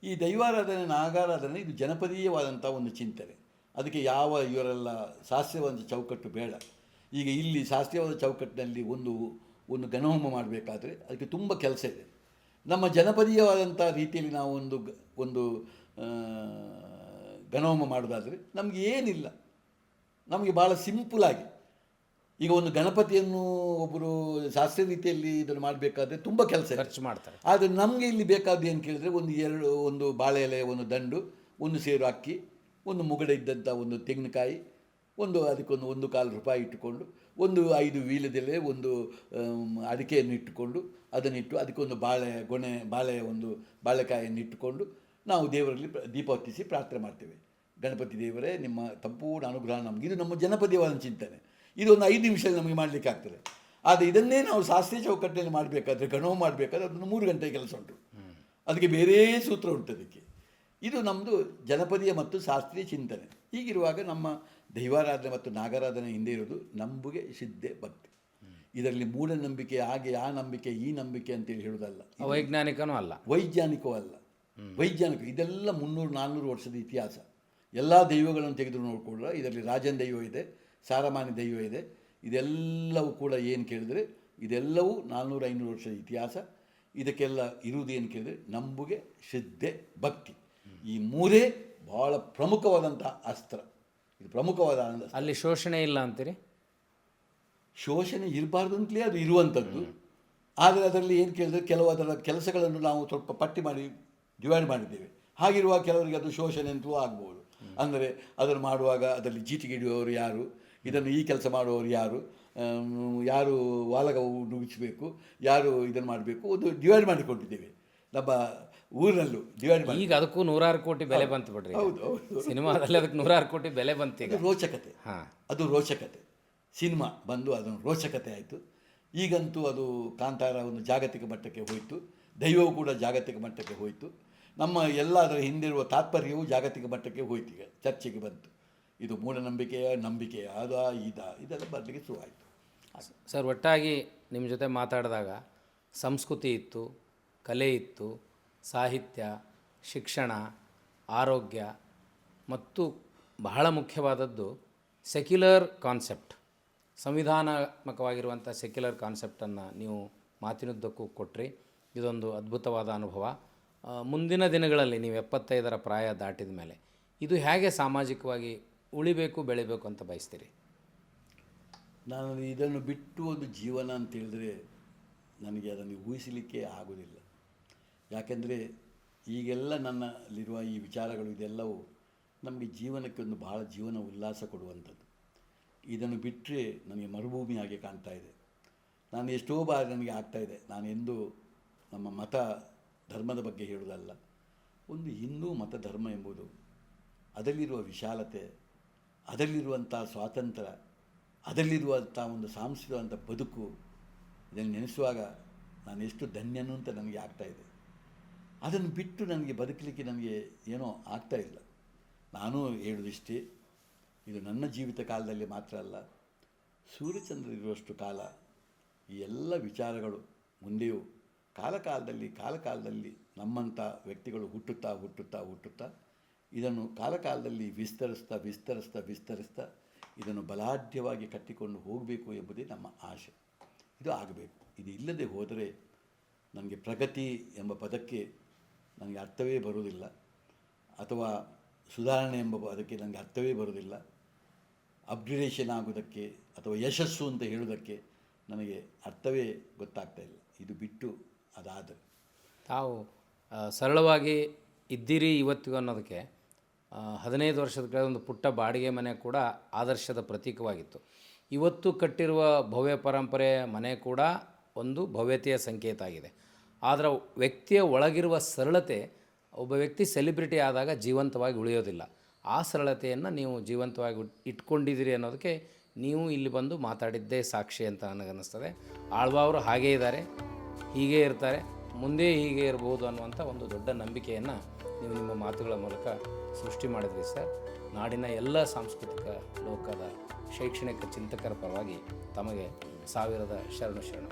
ಈ ದೈವಾರಾಧನೆ, ನಾಗಾರಾಧನೆ ಇದು ಜನಪದೀಯವಾದಂಥ ಒಂದು ಚಿಂತನೆ. ಅದಕ್ಕೆ ಯಾವ ಇವರೆಲ್ಲ ಶಾಸ್ತ್ರೀಯವಾದ ಚೌಕಟ್ಟು ಬೇಡ. ಈಗ ಇಲ್ಲಿ ಶಾಸ್ತ್ರೀಯವಾದ ಚೌಕಟ್ಟಿನಲ್ಲಿ ಒಂದು ಗಣಹೋಮ ಮಾಡಬೇಕಾದ್ರೆ ಅದಕ್ಕೆ ತುಂಬ ಕೆಲಸ ಇದೆ. ನಮ್ಮ ಜನಪದೀಯವಾದಂಥ ರೀತಿಯಲ್ಲಿ ನಾವು ಒಂದು ಗಣಹೋಮ ಮಾಡೋದಾದರೆ ನಮಗೆ ಏನಿಲ್ಲ, ನಮಗೆ ಭಾಳ ಸಿಂಪಲಾಗಿ. ಈಗ ಒಂದು ಗಣಪತಿಯನ್ನು ಒಬ್ಬರು ಶಾಸ್ತ್ರೀಯ ರೀತಿಯಲ್ಲಿ ಇದನ್ನು ಮಾಡಬೇಕಾದ್ರೆ ತುಂಬ ಕೆಲಸ ಖರ್ಚು ಮಾಡ್ತಾರೆ. ಆದರೆ ನಮಗೆ ಇಲ್ಲಿ ಬೇಕಾದ್ದು ಏನು ಕೇಳಿದ್ರೆ ಒಂದು ಬಾಳೆ ಎಲೆ, ಒಂದು ದಂಡು, ಒಂದು ಸೇರು ಅಕ್ಕಿ, ಒಂದು ಮುಗಡೆ ಇದ್ದಂಥ ಒಂದು ತೆಂಗಿನಕಾಯಿ, ಅದಕ್ಕೊಂದು 1 ರೂಪಾಯಿ ಇಟ್ಟುಕೊಂಡು, 5 ವೀಳ್ಯದೆಲೆ, ಒಂದು ಅಡಿಕೆಯನ್ನು ಇಟ್ಟುಕೊಂಡು ಅದನ್ನಿಟ್ಟು ಅದಕ್ಕೊಂದು ಬಾಳೆಕಾಯಿಯನ್ನು ಇಟ್ಟುಕೊಂಡು ನಾವು ದೇವರಲ್ಲಿ ದೀಪ ಹೊತ್ತಿಸಿ ಪ್ರಾರ್ಥನೆ ಮಾಡ್ತೇವೆ. ಗಣಪತಿ ದೇವರೇ, ನಿಮ್ಮ ಸಂಪೂರ್ಣ ಅನುಗ್ರಹ ನಮಗೆ. ಇದು ನಮ್ಮ ಜನಪದೀಯವಾದ ಚಿಂತನೆ. ಇದೊಂದು 5 ನಿಮಿಷದಲ್ಲಿ ನಮಗೆ ಮಾಡಲಿಕ್ಕೆ ಆಗ್ತದೆ. ಆದರೆ ಇದನ್ನೇ ನಾವು ಶಾಸ್ತ್ರೀಯ ಚೌಕಟ್ಟಿನಲ್ಲಿ ಮಾಡಬೇಕಾದ್ರೆ, ಗಣಹೋಮ ಮಾಡಬೇಕಾದ್ರೆ ಅದನ್ನು 3 ಗಂಟೆ ಕೆಲಸ ಉಂಟು. ಅದಕ್ಕೆ ಬೇರೆ ಸೂತ್ರ ಉಂಟು ಅದಕ್ಕೆ. ಇದು ನಮ್ಮದು ಜನಪದೀಯ ಮತ್ತು ಶಾಸ್ತ್ರೀಯ ಚಿಂತನೆ. ಹೀಗಿರುವಾಗ ನಮ್ಮ ದೈವಾರಾಧನೆ ಮತ್ತು ನಾಗಾರಾಧನೆ ಹಿಂದೆ ಇರೋದು ನಂಬುಗೆ, ಶ್ರದ್ಧೆ, ಭಕ್ತಿ. ಇದರಲ್ಲಿ ಮೂಢನಂಬಿಕೆ, ಹಾಗೆ ಆ ನಂಬಿಕೆ ಈ ನಂಬಿಕೆ ಅಂತೇಳಿ ಹೇಳೋದಲ್ಲ. ವೈಜ್ಞಾನಿಕನೂ ಅಲ್ಲ, ವೈಜ್ಞಾನಿಕವೂ ಅಲ್ಲ. ವೈಜ್ಞಾನಿಕ ಇದೆಲ್ಲ 300-400 ವರ್ಷದ ಇತಿಹಾಸ. ಎಲ್ಲ ದೈವಗಳನ್ನು ತೆಗೆದು ನೋಡಿಕೊಂಡ್ರೆ ಇದರಲ್ಲಿ ರಾಜನ ದೈವ ಇದೆ, ಸಾರಮಾನಿ ದೈವ ಇದೆ. ಇದೆಲ್ಲವೂ ಕೂಡ ಏನು ಕೇಳಿದರೆ ಇದೆಲ್ಲವೂ 400-500 ವರ್ಷದ ಇತಿಹಾಸ. ಇದಕ್ಕೆಲ್ಲ ಇರುವುದು ಏನು ಕೇಳಿದರೆ ನಂಬುಗೆ, ಶ್ರದ್ಧೆ, ಭಕ್ತಿ. ಈ 3 ಭಾಳ ಪ್ರಮುಖವಾದಂಥ ಅಸ್ತ್ರ. ಇದು ಪ್ರಮುಖವಾದ ಅಸ್ತ್ರ. ಅಲ್ಲಿ ಶೋಷಣೆ ಇಲ್ಲ ಅಂತೀರಿ? ಶೋಷಣೆ ಇರಬಾರ್ದು ಅಂತಲೇ ಅದು ಇರುವಂಥದ್ದು. ಆದರೆ ಅದರಲ್ಲಿ ಏನು ಕೇಳಿದರೆ ಕೆಲವು ಅದರ ಕೆಲಸಗಳನ್ನು ನಾವು ಸ್ವಲ್ಪ ಪಟ್ಟಿ ಮಾಡಿ ಡಿವೈಡ್ ಮಾಡಿದ್ದೇವೆ. ಹಾಗಿರುವ ಕೆಲವರಿಗೆ ಅದು ಶೋಷಣೆ ಅಂತಲೂ ಆಗ್ಬೋದು. ಅಂದರೆ ಅದನ್ನು ಮಾಡುವಾಗ ಅದರಲ್ಲಿ ಜೀಟಿಗೆ ಹಿಡಿಯುವವರು ಯಾರು, ಇದನ್ನು ಈ ಕೆಲಸ ಮಾಡುವವರು ಯಾರು ವಾಲಗವು ನುಗ್ಗಿಸಬೇಕು, ಯಾರು ಇದನ್ನು ಮಾಡಬೇಕು, ಒಂದು ಡಿವೈಡ್ ಮಾಡಿಕೊಂಡಿದ್ದೇವೆ ನಮ್ಮ ಊರಿನಲ್ಲೂ ಡಿವೈಡ್ ಮಾಡಿ. ಈಗ ಅದಕ್ಕೂ 100 ಕೋಟಿ ಬೆಲೆ ಬಂತು ಬಿಡ್ರಿ. ಹೌದು, ಸಿನಿಮಾದಲ್ಲಿ ಅದಕ್ಕೆ 100 ಕೋಟಿ ಬೆಲೆ ಬಂತು. ಈಗ ರೋಚಕತೆ, ಅದು ರೋಚಕತೆ. ಸಿನಿಮಾ ಬಂದು ಅದನ್ನು ರೋಚಕತೆ ಆಯಿತು. ಈಗಂತೂ ಅದು ಕಾಂತಾರ ಒಂದು ಜಾಗತಿಕ ಮಟ್ಟಕ್ಕೆ ಹೋಯಿತು, ದೈವವು ಕೂಡ ಜಾಗತಿಕ ಮಟ್ಟಕ್ಕೆ ಹೋಯಿತು. ನಮ್ಮ ಎಲ್ಲ ಅದರ ಹಿಂದಿರುವ ತಾತ್ಪರ್ಯವು ಜಾಗತಿಕ ಮಟ್ಟಕ್ಕೆ ಹೋಯ್ತು, ಈಗ ಚರ್ಚೆಗೆ ಬಂತು. ಇದು ಮೂಢನಂಬಿಕೆಯ ನಂಬಿಕೆಯ ಇದೆಲ್ಲ ಬರಲಿಕ್ಕೆ ಶುರುವಾಯಿತು. ಸರ್, ಒಟ್ಟಾಗಿ ನಿಮ್ಮ ಜೊತೆ ಮಾತಾಡಿದಾಗ ಸಂಸ್ಕೃತಿ ಇತ್ತು, ಕಲೆ ಇತ್ತು, ಸಾಹಿತ್ಯ, ಶಿಕ್ಷಣ, ಆರೋಗ್ಯ ಮತ್ತು ಬಹಳ ಮುಖ್ಯವಾದದ್ದು ಸೆಕ್ಯುಲರ್ ಕಾನ್ಸೆಪ್ಟ್, ಸಂವಿಧಾನಾತ್ಮಕವಾಗಿರುವಂಥ ಸೆಕ್ಯುಲರ್ ಕಾನ್ಸೆಪ್ಟನ್ನು ನೀವು ಮಾತಿನುದ್ದಕ್ಕೂ ಕೊಟ್ಟರೆ ಇದೊಂದು ಅದ್ಭುತವಾದ ಅನುಭವ. ಮುಂದಿನ ದಿನಗಳಲ್ಲಿ ನೀವು 75ರ ಪ್ರಾಯ ದಾಟಿದ ಮೇಲೆ ಇದು ಹೇಗೆ ಸಾಮಾಜಿಕವಾಗಿ ಉಳಿಬೇಕು, ಬೆಳಿಬೇಕು ಅಂತ ಬಯಸ್ತೀರಿ? ನಾನು ಇದನ್ನು ಬಿಟ್ಟು ಒಂದು ಜೀವನ ಅಂತ ಹೇಳಿದ್ರೆ ನನಗೆ ಅದನ್ನು ಊಹಿಸಲಿಕ್ಕೆ ಆಗೋದಿಲ್ಲ. ಯಾಕೆಂದರೆ ಈಗೆಲ್ಲ ನನ್ನಲ್ಲಿರುವ ಈ ವಿಚಾರಗಳು ಇದೆಲ್ಲವೂ ನಮಗೆ ಜೀವನಕ್ಕೆ ಒಂದು ಬಹಳ ಜೀವನ ಉಲ್ಲಾಸ ಕೊಡುವಂಥದ್ದು. ಇದನ್ನು ಬಿಟ್ಟರೆ ನನಗೆ ಮರುಭೂಮಿ ಹಾಗೆ ಕಾಣ್ತಾ ಇದೆ. ನಾನು ಎಷ್ಟೋ ಬಾರಿ ನನಗೆ ಆಗ್ತಾಯಿದೆ, ನಾನು ಎಂದು ನಮ್ಮ ಮತ ಧರ್ಮದ ಬಗ್ಗೆ ಹೇಳೋದಲ್ಲ, ಒಂದು ಹಿಂದೂ ಮತ ಧರ್ಮ ಎಂಬುದು ಅದರಲ್ಲಿರುವ ವಿಶಾಲತೆ, ಅದರಲ್ಲಿರುವಂಥ ಸ್ವಾತಂತ್ರ್ಯ, ಅದರಲ್ಲಿರುವಂಥ ಒಂದು ಸಾಂಸ್ಕೃತಿಕ ಬದುಕು, ಇದನ್ನು ನೆನೆಸುವಾಗ ನಾನು ಎಷ್ಟು ಧನ್ಯನು ಅಂತ ನನಗೆ ಆಗ್ತಾಯಿದೆ. ಅದನ್ನು ಬಿಟ್ಟು ನನಗೆ ಬದುಕಲಿಕ್ಕೆ ನನಗೆ ಏನೋ ಆಗ್ತಾಯಿಲ್ಲ. ನಾನು ಹೇಳೋದಿಷ್ಟೇ, ಇದು ನನ್ನ ಜೀವಿತ ಕಾಲದಲ್ಲಿ ಮಾತ್ರ ಅಲ್ಲ, ಸೂರ್ಯಚಂದ್ರ ಇರುವಷ್ಟು ಕಾಲ ಈ ಎಲ್ಲ ವಿಚಾರಗಳು ಮುಂದೆಯೂ ಕಾಲಕಾಲದಲ್ಲಿ ನಮ್ಮಂಥ ವ್ಯಕ್ತಿಗಳು ಹುಟ್ಟುತ್ತಾ ಇದನ್ನು ಕಾಲಕಾಲದಲ್ಲಿ ವಿಸ್ತರಿಸ್ತಾ ಇದನ್ನು ಬಲಾಢ್ಯವಾಗಿ ಕಟ್ಟಿಕೊಂಡು ಹೋಗಬೇಕು ಎಂಬುದೇ ನಮ್ಮ ಆಶೆ. ಇದು ಆಗಬೇಕು. ಇದು ಇಲ್ಲದೆ ಹೋದರೆ ನನಗೆ ಪ್ರಗತಿ ಎಂಬ ಪದಕ್ಕೆ ನನಗೆ ಅರ್ಥವೇ ಬರುವುದಿಲ್ಲ, ಅಥವಾ ಸುಧಾರಣೆ ಎಂಬ ಪದಕ್ಕೆ ನನಗೆ ಅರ್ಥವೇ ಬರುವುದಿಲ್ಲ. ಅಪ್ಗ್ರೇಡೇಷನ್ ಆಗೋದಕ್ಕೆ ಅಥವಾ ಯಶಸ್ಸು ಅಂತ ಹೇಳೋದಕ್ಕೆ ನನಗೆ ಅರ್ಥವೇ ಗೊತ್ತಾಗ್ತಾ ಇಲ್ಲ. ಇದು ಬಿಟ್ಟು ಅದಾದರೆ ತಾವು ಸರಳವಾಗಿ ಇದ್ದೀರಿ ಇವತ್ತಿಗೂ ಅನ್ನೋದಕ್ಕೆ 15 ವರ್ಷದ ಕೆಳಗೆ ಒಂದು ಪುಟ್ಟ ಬಾಡಿಗೆ ಮನೆ ಕೂಡ ಆದರ್ಶದ ಪ್ರತೀಕವಾಗಿತ್ತು. ಇವತ್ತು ಕಟ್ಟಿರುವ ಭವ್ಯ ಪರಂಪರೆ ಮನೆ ಕೂಡ ಒಂದು ಭವ್ಯತೆಯ ಸಂಕೇತ ಆಗಿದೆ. ಆದರೆ ವ್ಯಕ್ತಿಯ ಒಳಗಿರುವ ಸರಳತೆ ಒಬ್ಬ ವ್ಯಕ್ತಿ ಸೆಲಿಬ್ರಿಟಿ ಆದಾಗ ಜೀವಂತವಾಗಿ ಉಳಿಯೋದಿಲ್ಲ. ಆ ಸರಳತೆಯನ್ನು ನೀವು ಜೀವಂತವಾಗಿ ಇಟ್ಕೊಂಡಿದ್ದೀರಿ ಅನ್ನೋದಕ್ಕೆ ನೀವು ಇಲ್ಲಿ ಬಂದು ಮಾತಾಡಿದ್ದೇ ಸಾಕ್ಷಿ ಅಂತ ನನಗನ್ನಿಸ್ತದೆ. ಆಳ್ವ ಅವರು ಹಾಗೇ ಇದ್ದಾರೆ, ಹೀಗೇ ಇರ್ತಾರೆ, ಮುಂದೆ ಹೀಗೆ ಇರ್ಬೋದು ಅನ್ನುವಂಥ ಒಂದು ದೊಡ್ಡ ನಂಬಿಕೆಯನ್ನು ನೀವು ನಿಮ್ಮ ಮಾತುಗಳ ಮೂಲಕ ಸೃಷ್ಟಿ ಮಾಡಿದ್ರಿ ಸರ್. ನಾಡಿನ ಎಲ್ಲ ಸಾಂಸ್ಕೃತಿಕ ಲೋಕದ ಶೈಕ್ಷಣಿಕ ಚಿಂತಕರ ಪರವಾಗಿ ತಮಗೆ ಸಾವಿರದ ಶರಣು.